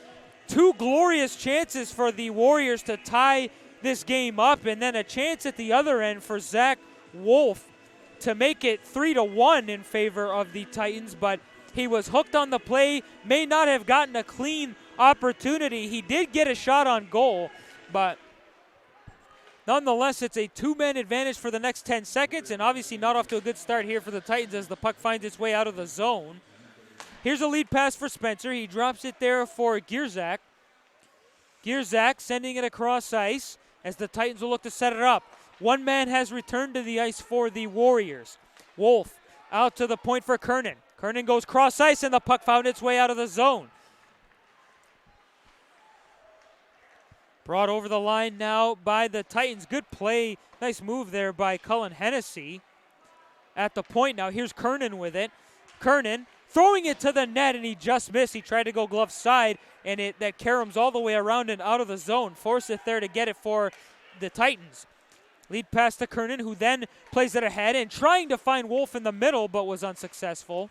Two glorious chances for the Warriors to tie this game up, and then a chance at the other end for Zach Wolf to make it 3-1 in favor of the Titans, but he was hooked on the play, may not have gotten a clean opportunity. He did get a shot on goal, but nonetheless, it's a two-man advantage for the next 10 seconds, and obviously not off to a good start here for the Titans as the puck finds its way out of the zone. Here's a lead pass for Spencer. He drops it there for Gierzak. Gierzak sending it across ice as the Titans will look to set it up. One man has returned to the ice for the Warriors. Wolf out to the point for Kernan. Kernan goes cross ice, and the puck found its way out of the zone. Brought over the line now by the Titans. Good play. Nice move there by Cullen Hennessy. At the point now, here's Kernan with it. Kernan throwing it to the net, and he just missed. He tried to go glove side, and that caroms all the way around and out of the zone. Forced it there to get it for the Titans. Lead pass to Kernan, who then plays it ahead and trying to find Wolf in the middle, but was unsuccessful.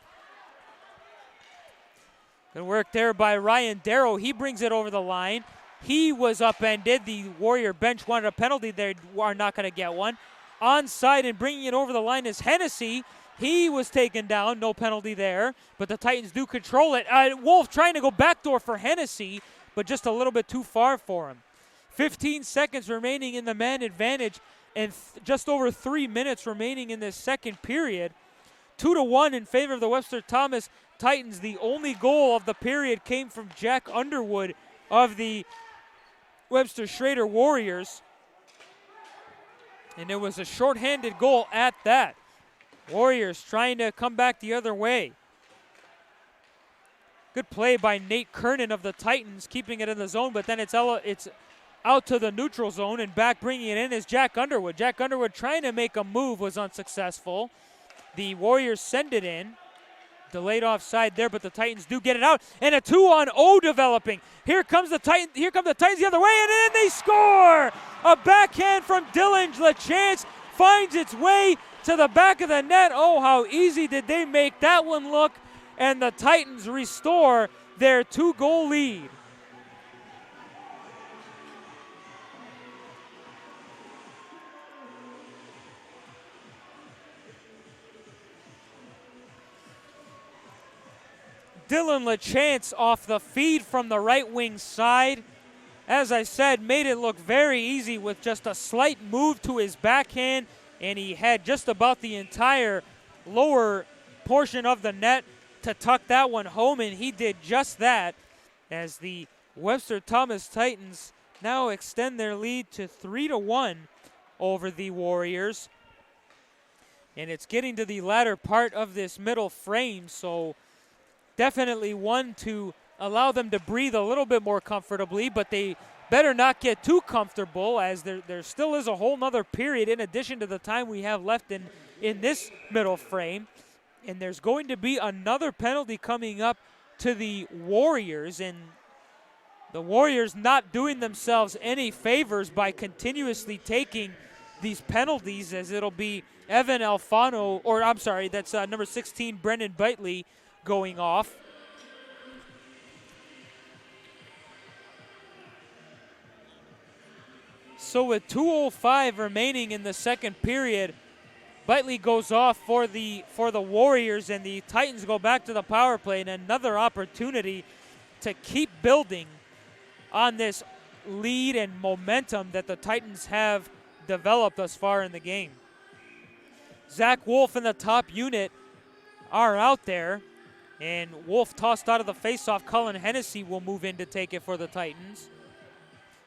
Good work there by Ryan Darrow. He brings it over the line. He was upended. The Warrior bench wanted a penalty. They are not going to get one. Onside and bringing it over the line is Hennessy. He was taken down. No penalty there, but the Titans do control it. Wolf trying to go backdoor for Hennessy, but just a little bit too far for him. 15 seconds remaining in the man advantage, and just over 3 minutes remaining in this second period. 2-1 in favor of the Webster Thomas Titans. The only goal of the period came from Jack Underwood of the Webster Schroeder Warriors. And it was a shorthanded goal at that. Warriors trying to come back the other way. Good play by Nate Kernan of the Titans, keeping it in the zone, but then it's out to the neutral zone, and back bringing it in is Jack Underwood. Jack Underwood trying to make a move was unsuccessful. The Warriors send it in. Delayed offside there, but the Titans do get it out, and a 2-on-0 developing. Here come the Titans the other way, and then they score! A backhand from Dylan LaChance finds its way to the back of the net. Oh, how easy did they make that one look, and the Titans restore their 2-goal lead. Dylan LaChance off the feed from the right wing side. As I said, made it look very easy with just a slight move to his backhand, and he had just about the entire lower portion of the net to tuck that one home, and he did just that as the Webster Thomas Titans now extend their lead to 3-1 over the Warriors. And it's getting to the latter part of this middle frame, so definitely one to allow them to breathe a little bit more comfortably, but they better not get too comfortable as there still is a whole nother period in addition to the time we have left in this middle frame. And there's going to be another penalty coming up to the Warriors, and the Warriors not doing themselves any favors by continuously taking these penalties, as it'll be Evan Alfano, or I'm sorry, that's number 16, Brendan Bitely, going off. So with 2:05 remaining in the second period, Bitely goes off for the Warriors, and the Titans go back to the power play, and another opportunity to keep building on this lead and momentum that the Titans have developed thus far in the game. Zach Wolf and the top unit are out there. And Wolf tossed out of the faceoff. Cullen Hennessy will move in to take it for the Titans.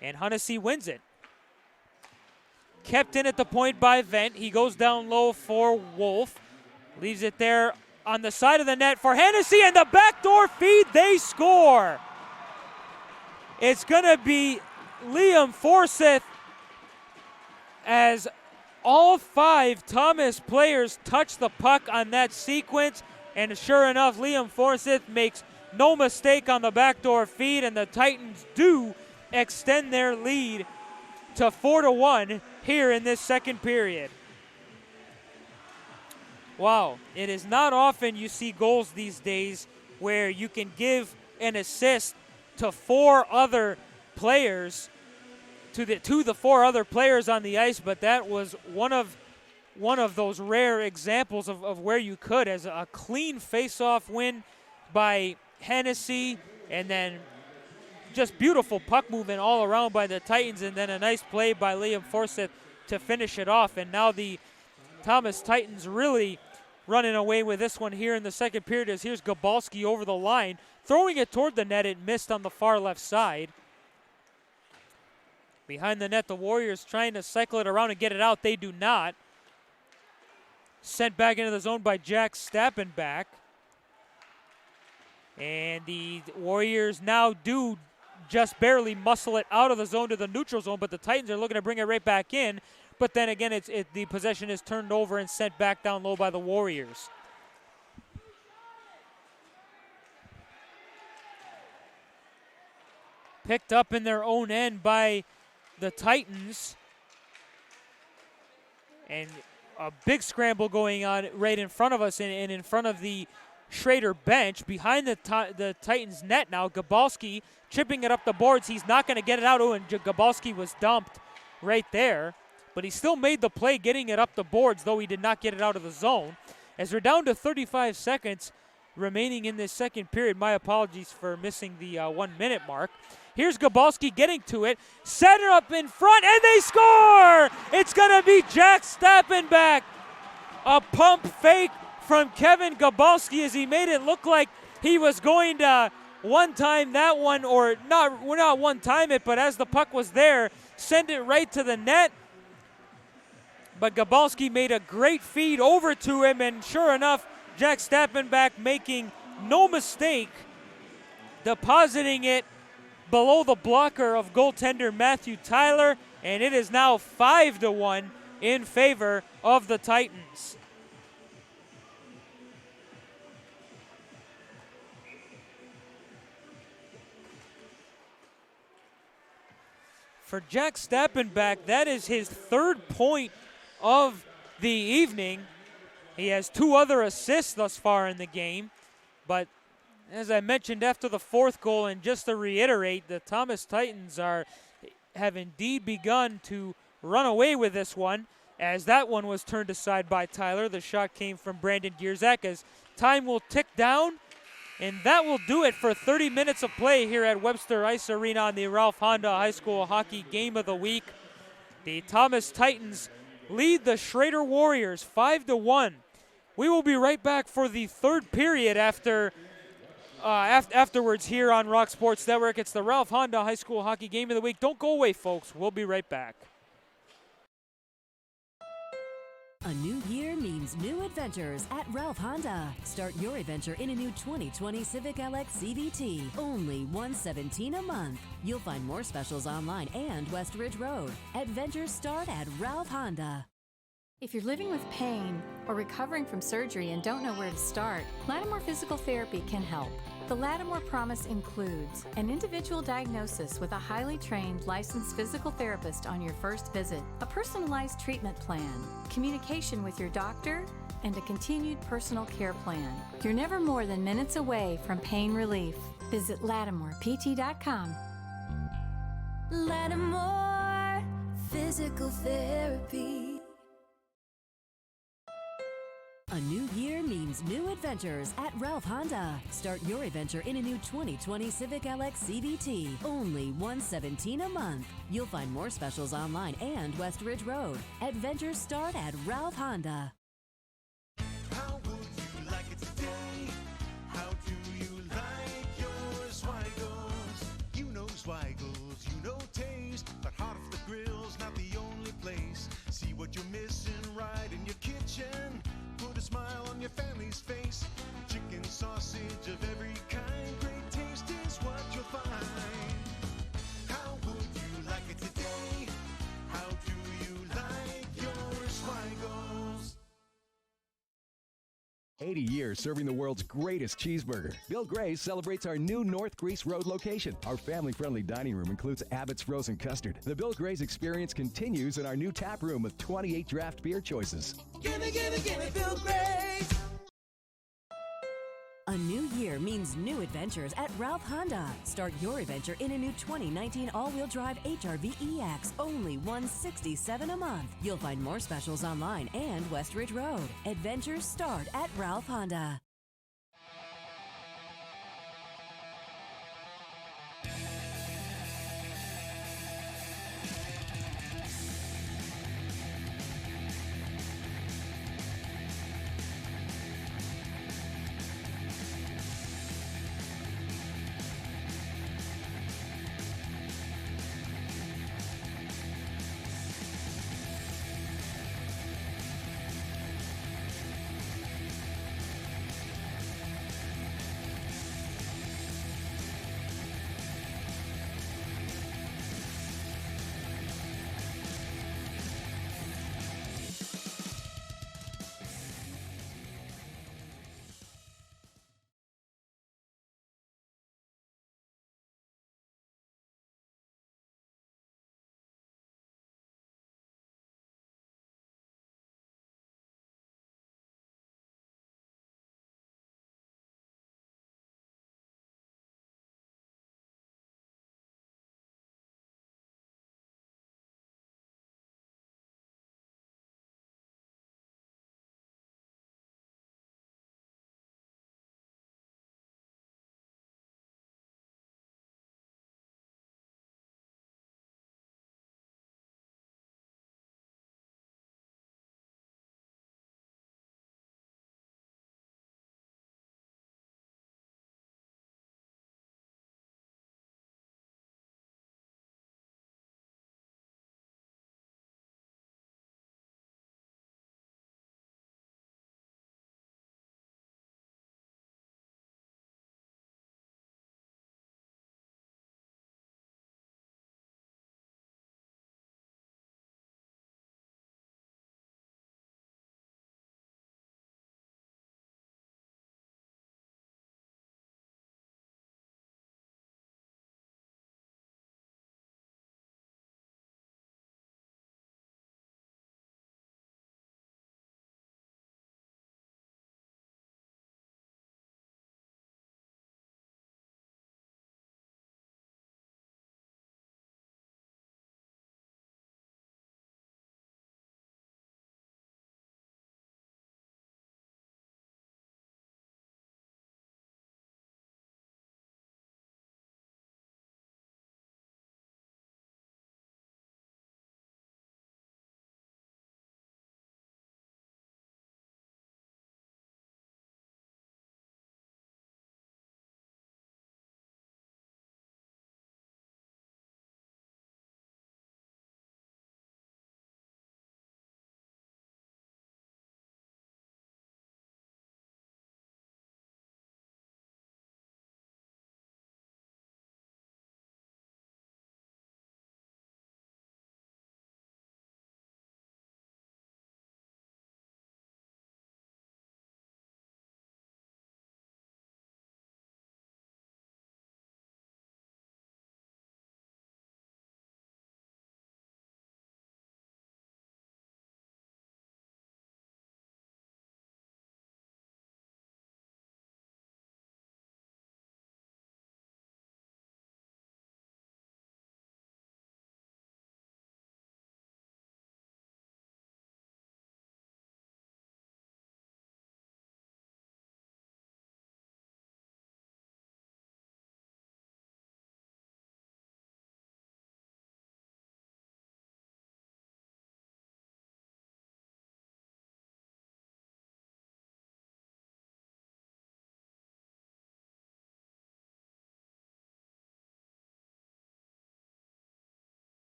And Hennessy wins it. Kept in at the point by Vent. He goes down low for Wolf. Leaves it there on the side of the net for Hennessy, and the backdoor feed, they score. It's going to be Liam Forsyth as all 5 Thomas players touch the puck on that sequence. And sure enough, Liam Forsyth makes no mistake on the backdoor feed, and the Titans do extend their lead to 4-1 here in this second period. Wow, it is not often you see goals these days where you can give an assist to 4 other players, to the 4 other players on the ice, but that was one of those rare examples of where you could, as a clean face-off win by Hennessy, and then just beautiful puck movement all around by the Titans, and then a nice play by Liam Forsyth to finish it off. And now the Thomas Titans really running away with this one here in the second period, as here's Gabalski over the line, throwing it toward the net. It missed on the far left side. Behind the net, the Warriors trying to cycle it around and get it out. They do not. Sent back into the zone by Jack Stappenback. And the Warriors now do just barely muscle it out of the zone to the neutral zone, but the Titans are looking to bring it right back in. But then again, the possession is turned over and sent back down low by the Warriors. Picked up in their own end by the Titans. And a big scramble going on right in front of us and in front of the Schroeder bench. Behind the Titans net now, Gabalski chipping it up the boards. He's not going to get it out. Oh, and Gabalski was dumped right there. But he still made the play getting it up the boards, though he did not get it out of the zone. As we're down to 35 seconds remaining in this second period. My apologies for missing the 1 minute mark. Here's Gabalski getting to it. Set it up in front, and they score! It's going to be Jack Stappenback. A pump fake from Kevin Gabalski as he made it look like he was going to one-time that one, or not one-time it, but as the puck was there, send it right to the net. But Gabalski made a great feed over to him, and sure enough, Jack Stappenback making no mistake, depositing it below the blocker of goaltender Matthew Tyler, and it is now 5-1 in favor of the Titans. For Jack Stappenback, that is his 3rd point of the evening. He has 2 other assists thus far in the game. But as I mentioned after the 4th goal, and just to reiterate, the Thomas Titans have indeed begun to run away with this one, as that one was turned aside by Tyler. The shot came from Brandon Gierzak as time will tick down. And that will do it for 30 minutes of play here at Webster Ice Arena on the Ralph Honda High School Hockey Game of the Week. The Thomas Titans lead the Schroeder Warriors 5-1. We will be right back for the 3rd period afterwards here on Rock Sports Network. It's the Ralph Honda High School Hockey Game of the Week. Don't go away, folks. We'll be right back. A new year means new adventures at Ralph Honda. Start your adventure in a new 2020 Civic LX CVT, only $117 a month. You'll find more specials online and West Ridge Road. Adventures start at Ralph Honda. If you're living with pain or recovering from surgery and don't know where to start, Lattimore Physical Therapy can help. The Lattimore Promise includes an individual diagnosis with a highly trained licensed physical therapist on your first visit, a personalized treatment plan, communication with your doctor, and a continued personal care plan. You're never more than minutes away from pain relief. Visit LattimorePT.com. Lattimore Physical Therapy. A new year means new adventures at Ralph Honda. Start your adventure in a new 2020 Civic LX CVT, only $117 a month. You'll find more specials online and West Ridge Road. Adventures start at Ralph Honda. 80 years serving the world's greatest cheeseburger. Bill Gray's celebrates our new North Grease Road location. Our family-friendly dining room includes Abbott's frozen custard. The Bill Gray's experience continues in our new tap room with 28 draft beer choices. Gimme, gimme, gimme Bill Gray's. A new year means new adventures at Ralph Honda. Start your adventure in a new 2019 all-wheel drive HR-V EX, only $167 a month. You'll find more specials online and Westridge Road. Adventures start at Ralph Honda.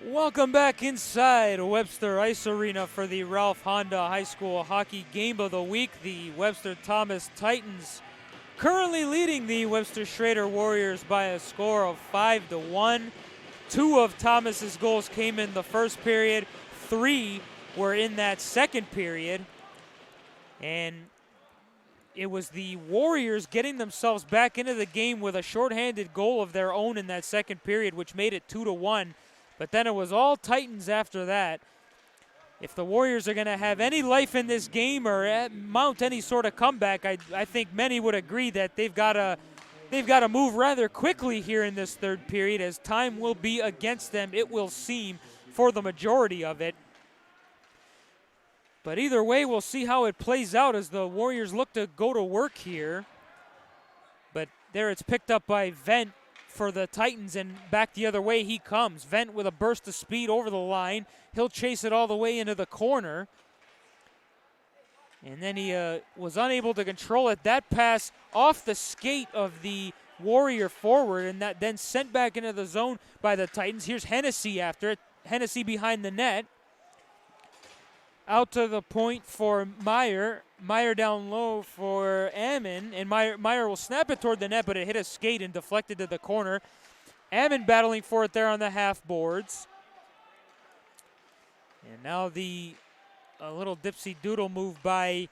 Welcome back inside Webster Ice Arena for the Ralph Honda High School Hockey Game of the Week. The Webster Thomas Titans currently leading the Webster Schroeder Warriors by a score of 5-1. 2 of Thomas's goals came in the first period. 3 were in that second period. And it was the Warriors getting themselves back into the game with a shorthanded goal of their own in that second period, which made it 2-1. But then it was all Titans after that. If the Warriors are going to have any life in this game or mount any sort of comeback, I think many would agree that they've got to move rather quickly here in this third period, as time will be against them, it will seem, for the majority of it. But either way, we'll see how it plays out as the Warriors look to go to work here. But there it's picked up by Vent for the Titans, and back the other way he comes. Vent with a burst of speed over the line. He'll chase it all the way into the corner. And then he was unable to control it. That pass off the skate of the Warrior forward, and that then sent back into the zone by the Titans. Here's Hennessy after it. Hennessy behind the net. Out to the point for Meyer. Meyer down low for Ammon, and Meyer will snap it toward the net, but it hit a skate and deflected to the corner. Ammon battling for it there on the half boards. And now a little dipsy-doodle move by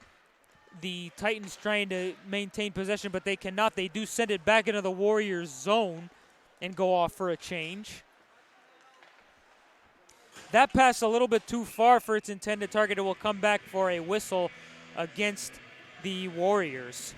the Titans trying to maintain possession, but they cannot. They do send it back into the Warriors' zone and go off for a change. That pass a little bit too far for its intended target. It will come back for a whistle against the Warriors.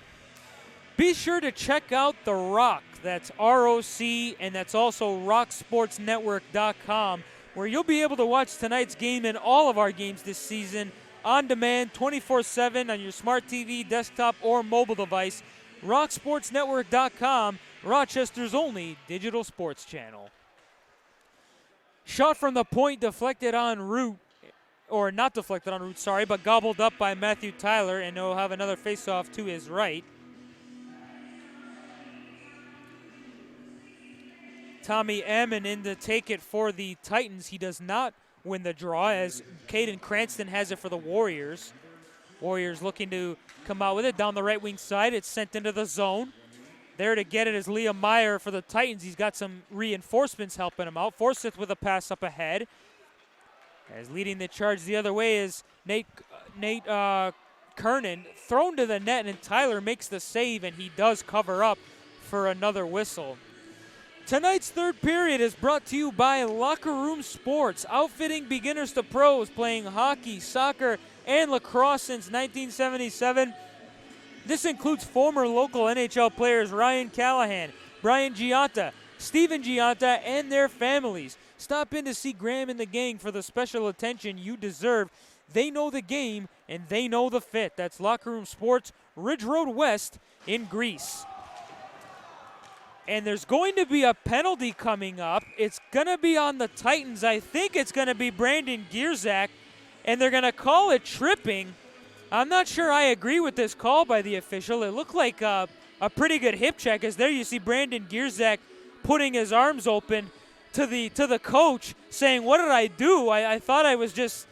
Be sure to check out The Rock. That's ROC, and that's also rocksportsnetwork.com, where you'll be able to watch tonight's game and all of our games this season on demand 24/7 on your smart TV, desktop, or mobile device. rocksportsnetwork.com, Rochester's only digital sports channel. Shot from the point, deflected en route, or not deflected en route, sorry, but gobbled up by Matthew Tyler, and he'll have another faceoff to his right. Tommy Ammon in to take it for the Titans. He does not win the draw, as Caden Cranston has it for the Warriors. Warriors looking to come out with it down the right wing side. It's sent into the zone. There to get it is Liam Meyer for the Titans. He's got some reinforcements helping him out. Forsyth with a pass up ahead. As leading the charge the other way is Nate Kernan. Thrown to the net, and Tyler makes the save, and he does cover up for another whistle. Tonight's third period is brought to you by Locker Room Sports, outfitting beginners to pros, playing hockey, soccer, and lacrosse since 1977. This includes former local NHL players Ryan Callahan, Brian Giunta, Steven Giunta, and their families. Stop in to see Graham and the gang for the special attention you deserve. They know the game, and they know the fit. That's Locker Room Sports, Ridge Road West in Greece. And there's going to be a penalty coming up. It's going to be on the Titans. I think it's going to be Brandon Gierzak, and they're going to call it tripping. I'm not sure I agree with this call by the official. It looked like a pretty good hip check, as there you see Brandon Gierzak putting his arms open to the coach, saying, "What did I do? I thought I was just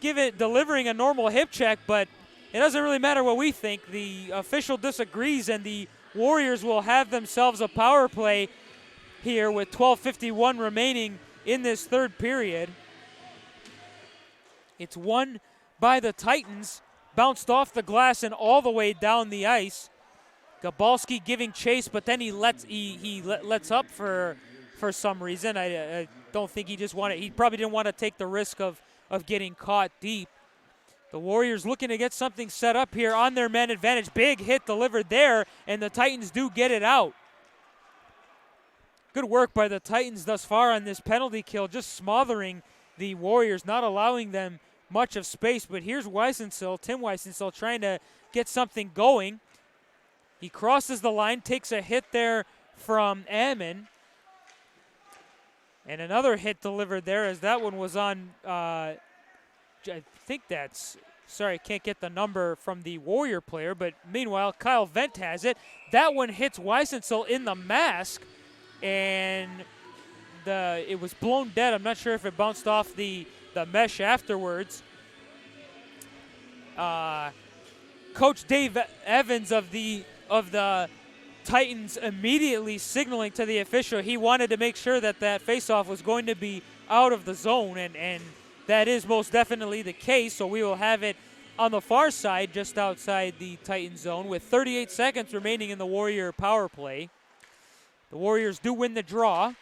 delivering a normal hip check," but it doesn't really matter what we think. The official disagrees, and the Warriors will have themselves a power play here with 12:51 remaining in this third period. It's won by the Titans. Bounced off the glass and all the way down the ice. Gabalski giving chase, but then he lets up for some reason. I don't think he probably didn't want to take the risk of getting caught deep. The Warriors looking to get something set up here on their man advantage. Big hit delivered there, and the Titans do get it out. Good work by the Titans thus far on this penalty kill, just smothering the Warriors, not allowing them much of space. But here's Tim Weisensill trying to get something going. He crosses the line, takes a hit there from Ammon. And another hit delivered there, as that one was on, I can't get the number from the Warrior player, but meanwhile, Kyle Vent has it. That one hits Weisensill in the mask, and it was blown dead. I'm not sure if it bounced off the mesh afterwards. Coach Dave Evans of the Titans immediately signaling to the official he wanted to make sure that faceoff was going to be out of the zone, and that is most definitely the case. So we will have it on the far side, just outside the Titan zone, with 38 seconds remaining in the Warrior power play. The Warriors do win the draw,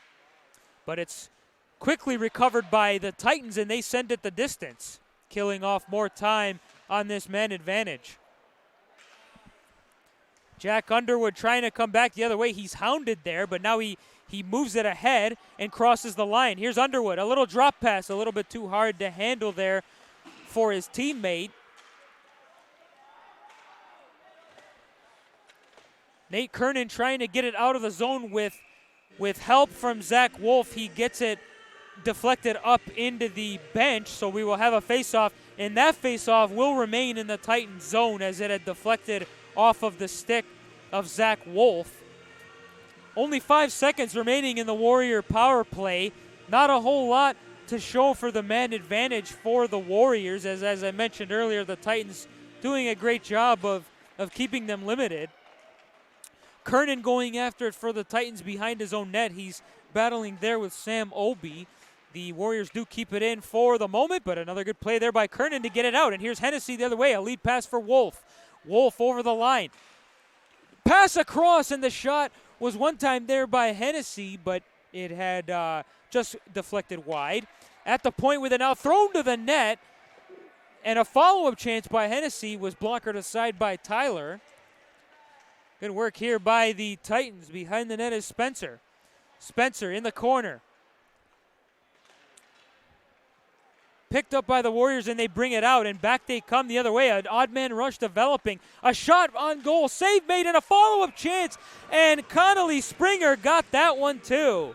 but it's quickly recovered by the Titans, and they send it the distance, killing off more time on this man advantage. Jack Underwood trying to come back the other way. He's hounded there, but now he moves it ahead and crosses the line. Here's Underwood, a little drop pass, a little bit too hard to handle there for his teammate. Nate Kernan trying to get it out of the zone with help from Zach Wolf. He gets it deflected up into the bench, so we will have a face-off, and that face-off will remain in the Titans zone as it had deflected off of the stick of Zach Wolf. Only 5 seconds remaining in the Warrior power play. Not a whole lot to show for the man advantage for the Warriors, as I mentioned earlier, the Titans doing a great job of keeping them limited. Kernan going after it for the Titans behind his own net. He's battling there with Sam Obi. The Warriors do keep it in for the moment, but another good play there by Kernan to get it out. And here's Hennessy the other way, a lead pass for Wolf. Wolf over the line. Pass across, and the shot was one time there by Hennessy, but it had just deflected wide. At the point with it now thrown to the net, and a follow-up chance by Hennessy was blockered aside by Tyler. Good work here by the Titans. Behind the net is Spencer. Spencer in the corner. Picked up by the Warriors, and they bring it out, and back they come the other way. An odd man rush developing. A shot on goal. Save made, and a follow-up chance. And Connolly Springer got that one too.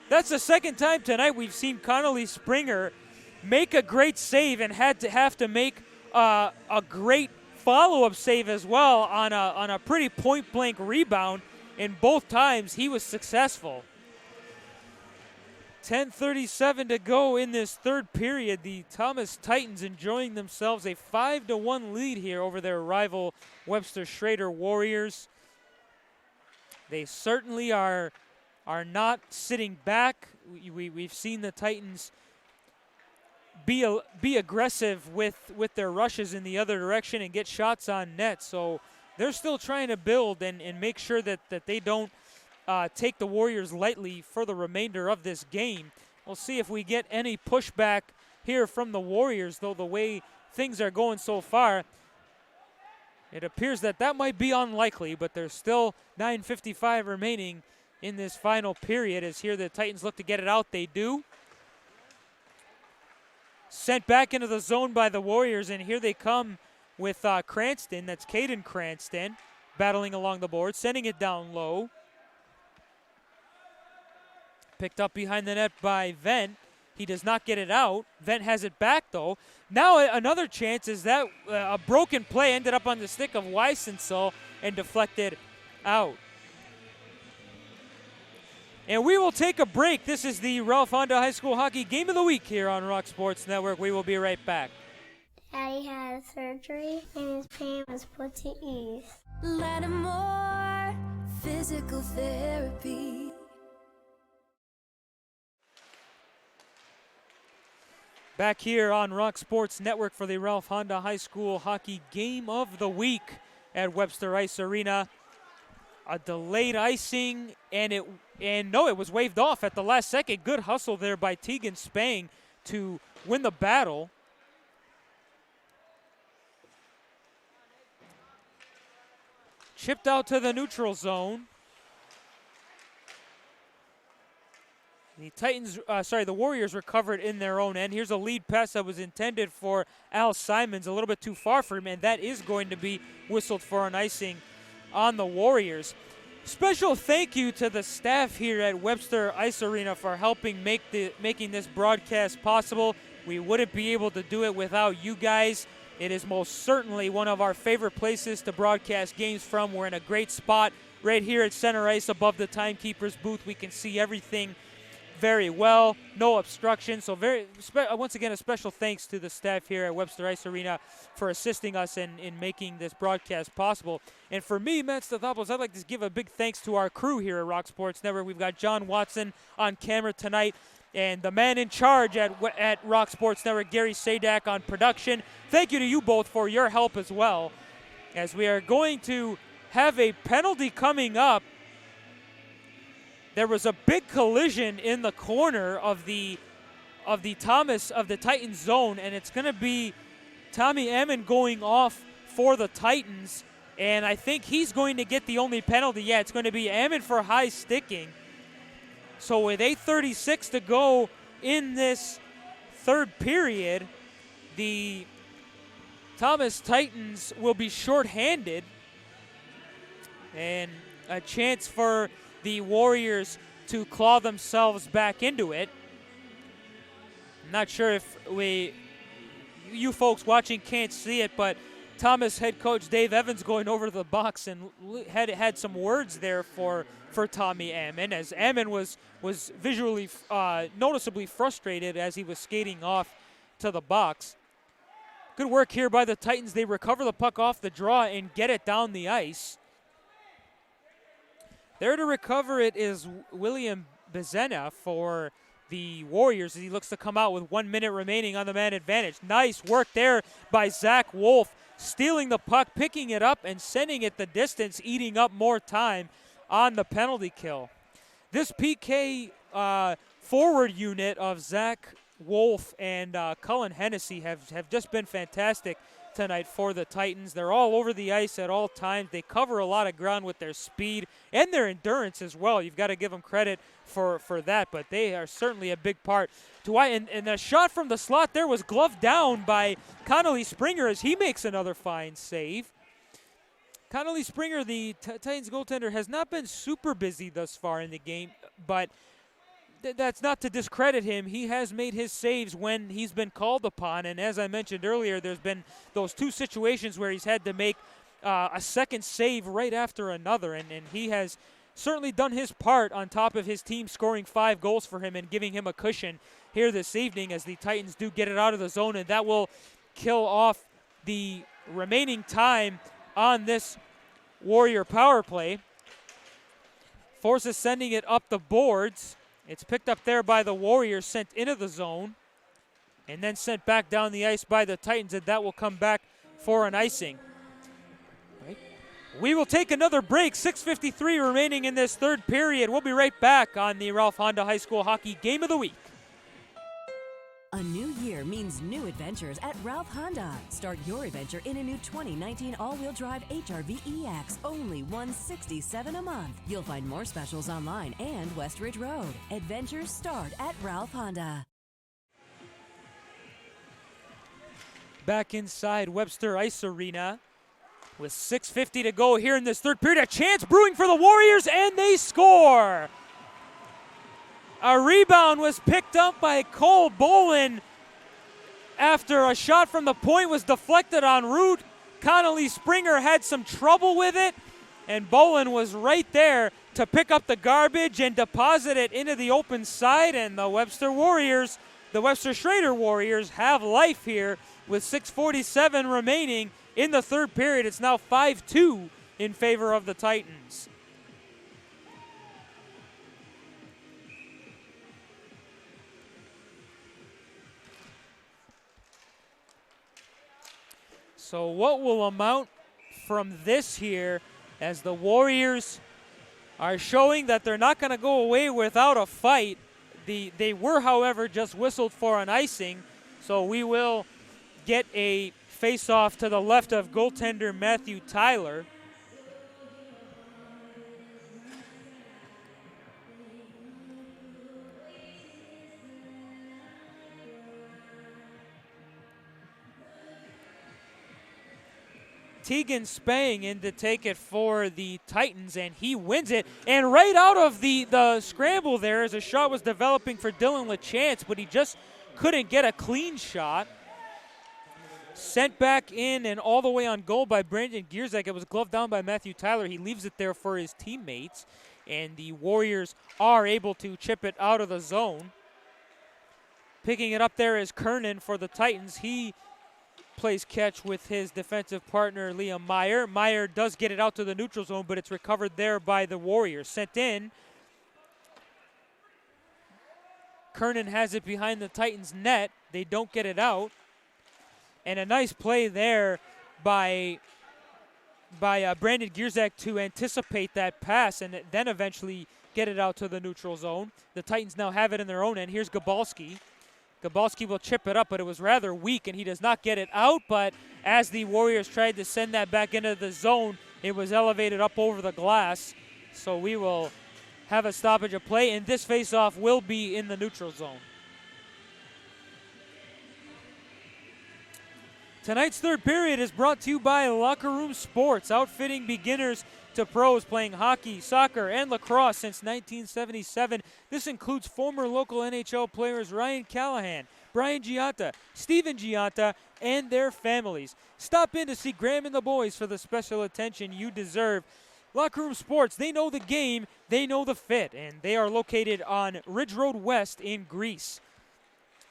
That's the second time tonight we've seen Connolly Springer make a great save and have to make a great follow-up save as well on a pretty point-blank rebound, and both times he was successful. 10:37 to go in this third period. The Thomas Titans enjoying themselves a 5-1 lead here over their rival Webster Schroeder Warriors. They certainly are not sitting back. We've seen the Titans be aggressive with their rushes in the other direction and get shots on net. So they're still trying to build and make sure that they don't take the Warriors lightly for the remainder of this game. We'll see if we get any pushback here from the Warriors, though the way things are going so far, it appears that might be unlikely, but there's still 9:55 remaining in this final period as here the Titans look to get it out. They do. Sent back into the zone by the Warriors, and here they come with Cranston. That's Caden Cranston battling along the board, sending it down low. Picked up behind the net by Vent. He does not get it out. Vent has it back, though. Now another chance is that a broken play ended up on the stick of Weissensel and deflected out. And we will take a break. This is the Ralph Honda High School Hockey Game of the Week here on Rock Sports Network. We will be right back. Daddy had surgery and his pain was put to ease. Lattimore Physical Therapy. Back here on Rock Sports Network for the Ralph Honda High School Hockey Game of the Week at Webster Ice Arena. A delayed icing, and it was waved off at the last second. Good hustle there by Tegan Spang to win the battle. Chipped out to the neutral zone. The Warriors recovered in their own end. Here's a lead pass that was intended for Al Simons, a little bit too far for him, and that is going to be whistled for an icing on the Warriors. Special thank you to the staff here at Webster Ice Arena for helping making this broadcast possible. We wouldn't be able to do it without you guys. It is most certainly one of our favorite places to broadcast games from. We're in a great spot right here at center ice above the timekeeper's booth. We can see everything very well. No obstruction. So once again, a special thanks to the staff here at Webster Ice Arena for assisting us in making this broadcast possible. And for me, Matt Stathopoulos, I'd like to give a big thanks to our crew here at Rock Sports Network. We've got John Watson on camera tonight, and the man in charge at Rock Sports Network, Gary Sadak, on production. Thank you to you both for your help as well, as we are going to have a penalty coming up. There was a big collision in the corner of the Titans zone, and it's going to be Tommy Ammon going off for the Titans, and I think he's going to get the only penalty. Yeah, it's going to be Ammon for high sticking. So with 8:36 to go in this third period, the Thomas Titans will be shorthanded, and a chance for the Warriors to claw themselves back into it. I'm not sure if you folks watching can't see it, but Thomas head coach Dave Evans going over to the box and had some words there for Tommy Ammon, as Ammon was visually noticeably frustrated as he was skating off to the box. Good work here by the Titans. They recover the puck off the draw and get it down the ice. There to recover it is William Bezena for the Warriors as he looks to come out with 1 minute remaining on the man advantage. Nice work there by Zach Wolf, stealing the puck, picking it up, and sending it the distance, eating up more time on the penalty kill. This PK forward unit of Zach Wolf and Cullen Hennessy have just been fantastic tonight for the Titans. They're all over the ice at all times. They cover a lot of ground with their speed and their endurance as well. You've got to give them credit for that, but they are certainly a big part to why. And the shot from the slot there was gloved down by Connolly Springer as he makes another fine save. Connolly Springer, the Titans goaltender, has not been super busy thus far in the game, but that's not to discredit him. He has made his saves when he's been called upon, and as I mentioned earlier, there's been those two situations where he's had to make a second save right after another, and he has certainly done his part on top of his team scoring 5 goals for him and giving him a cushion here this evening as the Titans do get it out of the zone, and that will kill off the remaining time on this Warrior power play. Forces sending it up the boards. It's picked up there by the Warriors, sent into the zone, and then sent back down the ice by the Titans, and that will come back for an icing. Right. We will take another break. 6:53 remaining in this third period. We'll be right back on the Ralph Honda High School Hockey Game of the Week. A new year means new adventures at Ralph Honda. Start your adventure in a new 2019 all-wheel drive HR-V EX, only $167 a month. You'll find more specials online and West Ridge Road. Adventures start at Ralph Honda. Back inside Webster Ice Arena with 6:50 to go here in this third period. A chance brewing for the Warriors, and they score. A rebound was picked up by Cole Bolin after a shot from the point was deflected en route. Connolly Springer had some trouble with it, and Bolin was right there to pick up the garbage and deposit it into the open side, and the Webster Schroeder Warriors have life here with 6:47 remaining in the third period. It's now 5-2 in favor of the Titans. So what will amount from this here as the Warriors are showing that they're not going to go away without a fight. They were, however, just whistled for an icing. So we will get a face-off to the left of goaltender Matthew Tyler. Tegan Spang in to take it for the Titans, and he wins it. And right out of the scramble there, as a shot was developing for Dylan LaChance, but he just couldn't get a clean shot. Sent back in and all the way on goal by Brandon Gierzak. It was gloved down by Matthew Tyler. He leaves it there for his teammates. and the Warriors are able to chip it out of the zone. Picking it up there is Kernan for the Titans. He plays catch with his defensive partner, Liam Meyer. Meyer does get it out to the neutral zone, but it's recovered there by the Warriors. Sent in. Kernan has it behind the Titans' net. They don't get it out. And a nice play there by Brandon Gierzak to anticipate that pass and then eventually get it out to the neutral zone. The Titans now have it in their own end. Here's Gabalski. Gabalski will chip it up, but it was rather weak, and he does not get it out. But as the Warriors tried to send that back into the zone, it was elevated up over the glass. So we will have a stoppage of play, and this faceoff will be in the neutral zone. Tonight's third period is brought to you by Locker Room Sports, outfitting beginners to pros playing hockey, soccer, and lacrosse since 1977. This includes former local NHL players Ryan Callahan, Brian Giunta, Steven Giunta, and their families. Stop in to see Graham and the boys for the special attention you deserve. Locker Room Sports, they know the game, they know the fit, and they are located on Ridge Road West in Greece.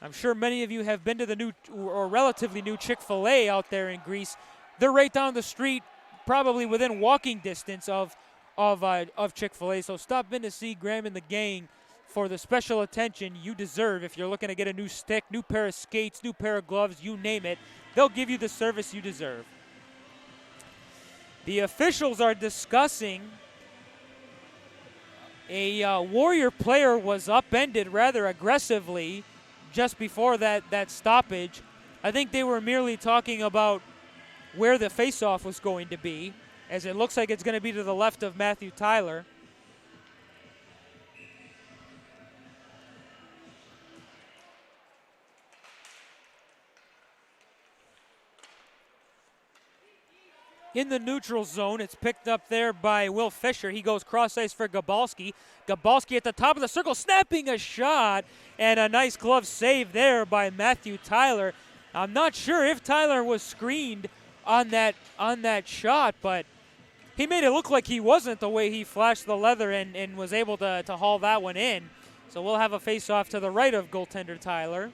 I'm sure many of you have been to the new or relatively new Chick-fil-A out there in Greece. They're right down the street, probably within walking distance of Chick-fil-A. So stop in to see Graham and the gang for the special attention you deserve. If you're looking to get a new stick, new pair of skates, new pair of gloves, you name it, they'll give you the service you deserve. The officials are discussing a Warrior player was upended rather aggressively just before that stoppage. I think they were merely talking about where the faceoff was going to be, as it looks like it's going to be to the left of Matthew Tyler. In the neutral zone, it's picked up there by Will Fisher. He goes cross ice for Gabalski. Gabalski at the top of the circle, snapping a shot, and a nice glove save there by Matthew Tyler. I'm not sure if Tyler was screened on that shot, but he made it look like he wasn't the way he flashed the leather and was able to haul that one in. So we'll have a face-off to the right of goaltender Tyler.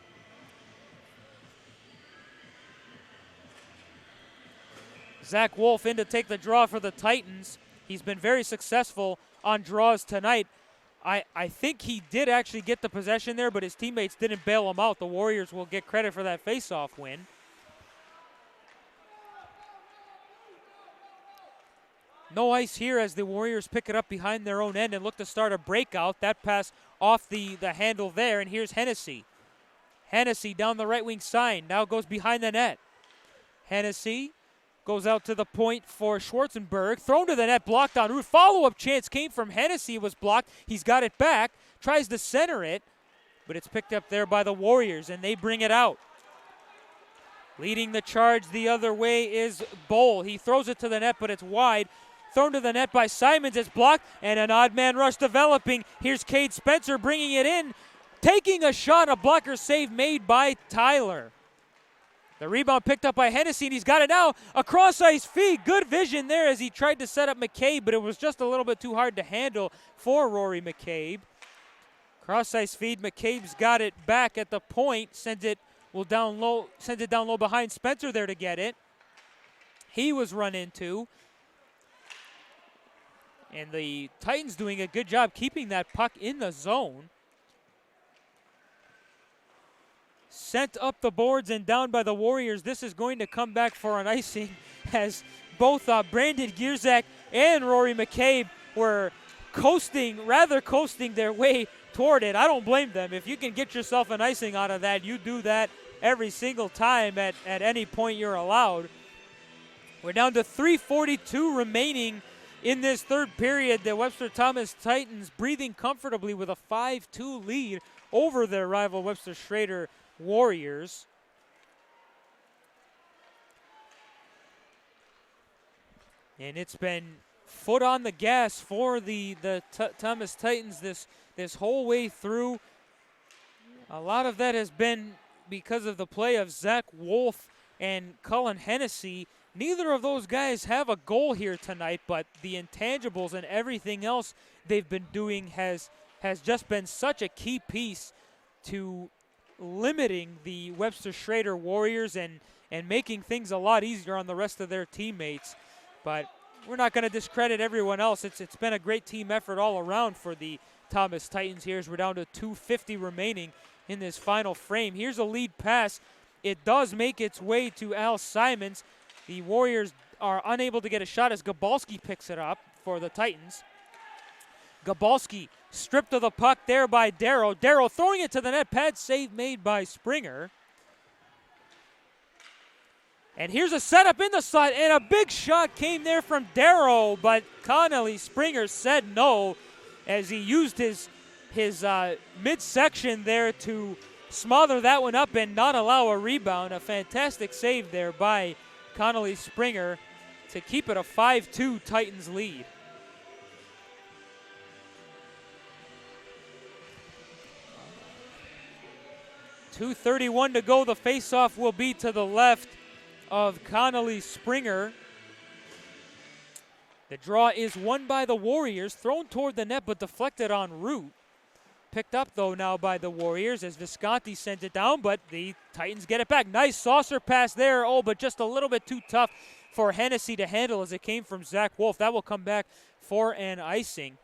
Zach Wolf in to take the draw for the Titans. He's been very successful on draws tonight. I think he did actually get the possession there, but his teammates didn't bail him out. The Warriors will get credit for that face-off win. No ice here as the Warriors pick it up behind their own end and look to start a breakout. That pass off the handle there, and here's Hennessy. Hennessy down the right wing side, now goes behind the net. Hennessy goes out to the point for Schwarzenberg. Thrown to the net, blocked on route. Follow-up chance came from Hennessy, was blocked. He's got it back, tries to center it, but it's picked up there by the Warriors, and they bring it out. Leading the charge the other way is Bowl. He throws it to the net, but it's wide. Thrown to the net by Simons, it's blocked, and an odd man rush developing. Here's Cade Spencer bringing it in, taking a shot, a blocker save made by Tyler. The rebound picked up by Hennessy, and he's got it now. A cross-ice feed. Good vision there as he tried to set up McCabe, but it was just a little bit too hard to handle for Rory McCabe. Cross-ice feed. McCabe's got it back at the point. Sends it down low behind Spencer there to get it. He was run into. And the Titans doing a good job keeping that puck in the zone. Sent up the boards and down by the Warriors. This is going to come back for an icing as both Brandon Gierzak and Rory McCabe were coasting their way toward it. I don't blame them. If you can get yourself an icing out of that, you do that every single time at any point you're allowed. We're down to 3:42 remaining in this third period. The Webster Thomas Titans breathing comfortably with a 5-2 lead over their rival Webster Schroeder Warriors. And it's been foot on the gas for the Thomas Titans this whole way through. A lot of that has been because of the play of Zach Wolf and Cullen Hennessy. neither of those guys have a goal here tonight, but the intangibles and everything else they've been doing has just been such a key piece to limiting the Webster Schroeder Warriors and making things a lot easier on the rest of their teammates. But we're not going to discredit everyone else. It's been a great team effort all around for the Thomas Titans here as we're down to 2:50 remaining in this final frame. Here's a lead pass. It does make its way to Al Simons. The Warriors are unable to get a shot as Gabalski picks it up for the Titans. Gabalski stripped of the puck there by Darrow. Darrow throwing it to the net. Pad save made by Springer. And here's a setup in the slot, and a big shot came there from Darrow, but Connolly Springer said no as he used his midsection there to smother that one up and not allow a rebound. A fantastic save there by Connolly Springer to keep it a 5-2 Titans lead. .231 to go. The faceoff will be to the left of Connolly Springer. The draw is won by the Warriors, thrown toward the net but deflected en route. Picked up though now by the Warriors as Visconti sent it down, but the Titans get it back. Nice saucer pass there, but just a little bit too tough for Hennessy to handle as it came from Zach Wolf. That will come back for an icing.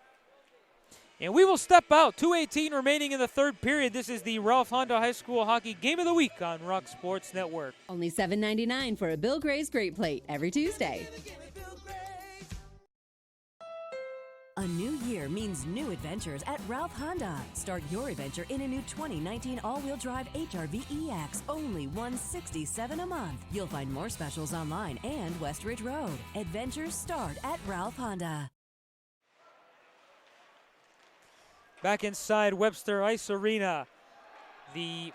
And we will step out. 2:18 remaining in the third period. This is the Ralph Honda High School Hockey Game of the Week on Rock Sports Network. Only $7.99 for a Bill Gray's Great Plate every Tuesday. A new year means new adventures at Ralph Honda. Start your adventure in a new 2019 all-wheel drive HR-V EX, only $167 a month. You'll find more specials online and West Ridge Road. Adventures start at Ralph Honda. Back inside Webster Ice Arena, the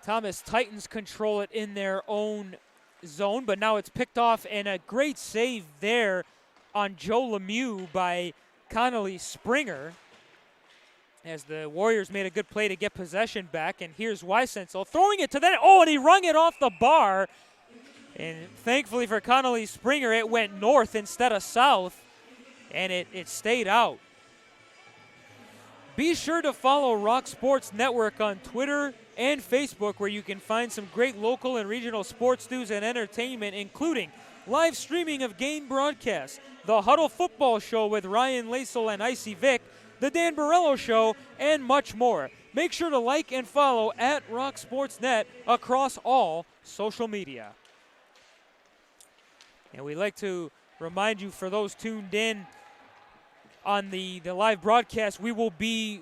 Thomas Titans control it in their own zone, but now it's picked off, and a great save there on Joe Lemieux by Connolly Springer as the Warriors made a good play to get possession back. And here's Wysenso throwing it to the net. And he wrung it off the bar. And thankfully for Connolly Springer, it went north instead of south, and it stayed out. Be sure to follow Rock Sports Network on Twitter and Facebook, where you can find some great local and regional sports news and entertainment, including live streaming of game broadcasts, the Huddle Football Show with Ryan Lasel and Icy Vic, the Dan Borello Show, and much more. Make sure to like and follow at Rock Sports Net across all social media. And we'd like to remind you, for those tuned in on the live broadcast, we will be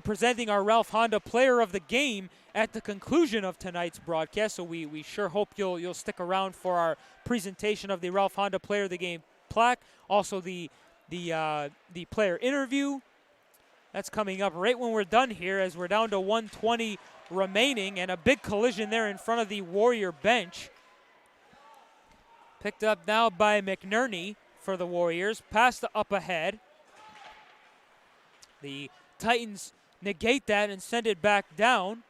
presenting our Ralph Honda Player of the Game at the conclusion of tonight's broadcast. So we sure hope you'll stick around for our presentation of the Ralph Honda Player of the Game plaque. Also the player interview. That's coming up right when we're done here, as we're down to 1:20 remaining, and a big collision there in front of the Warrior bench. Picked up now by McNerney for the Warriors. Pass up ahead. The Titans negate that and send it back down.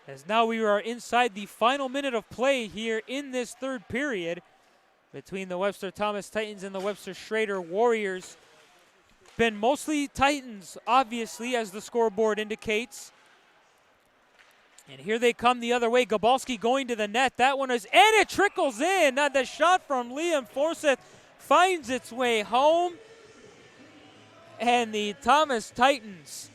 As now we are inside the final minute of play here in this third period between the Webster Thomas Titans and the Webster Schroeder Warriors. Been mostly Titans, obviously, as the scoreboard indicates. And here they come the other way. Gabalski going to the net. That one is, and it trickles in. Now the shot from Liam Forsyth finds its way home. And the Thomas Titans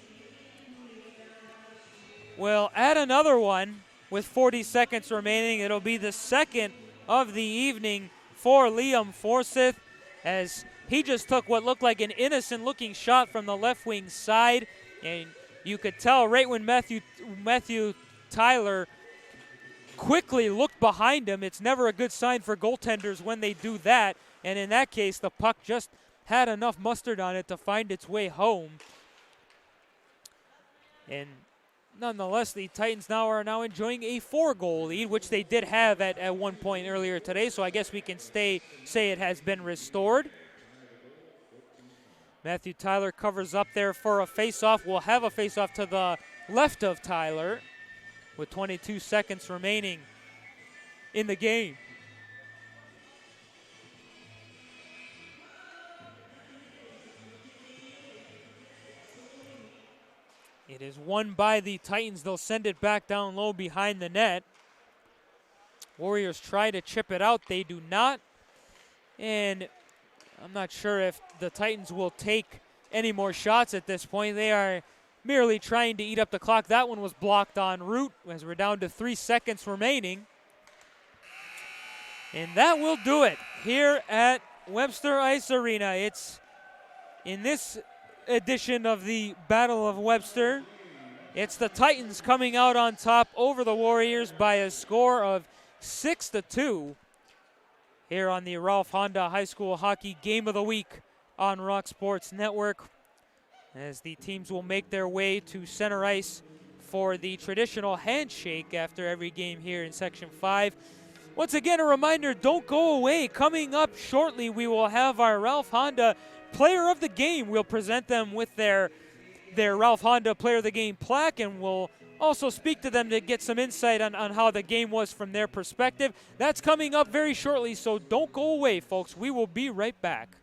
will add another one with 40 seconds remaining. It'll be the second of the evening for Liam Forsyth, as he just took what looked like an innocent-looking shot from the left wing side. And you could tell right when Matthew Tyler quickly looked behind him. It's never a good sign for goaltenders when they do that. And in that case, the puck just had enough mustard on it to find its way home. And nonetheless, the Titans are now enjoying a 4-goal lead, which they did have at one point earlier today. So I guess we can say it has been restored. Matthew Tyler covers up there for a face-off. We'll have a face-off to the left of Tyler with 22 seconds remaining in the game. It is won by the Titans. They'll send it back down low behind the net. Warriors try to chip it out. They do not. And I'm not sure if the Titans will take any more shots at this point. They are merely trying to eat up the clock. That one was blocked en route as we're down to 3 seconds remaining. And that will do it here at Webster Ice Arena. It's in this edition of the Battle of Webster. It's the Titans coming out on top over the Warriors by a score of 6-2 here on the Ralph Honda High School Hockey Game of the Week on Rock Sports Network, as the teams will make their way to center ice for the traditional handshake after every game here in Section 5. Once again, a reminder, don't go away. Coming up shortly, we will have our Ralph Honda Player of the Game. We'll present them with their Ralph Honda Player of the Game plaque, and we'll also speak to them to get some insight on how the game was from their perspective. That's coming up very shortly, so don't go away, folks. We will be right back.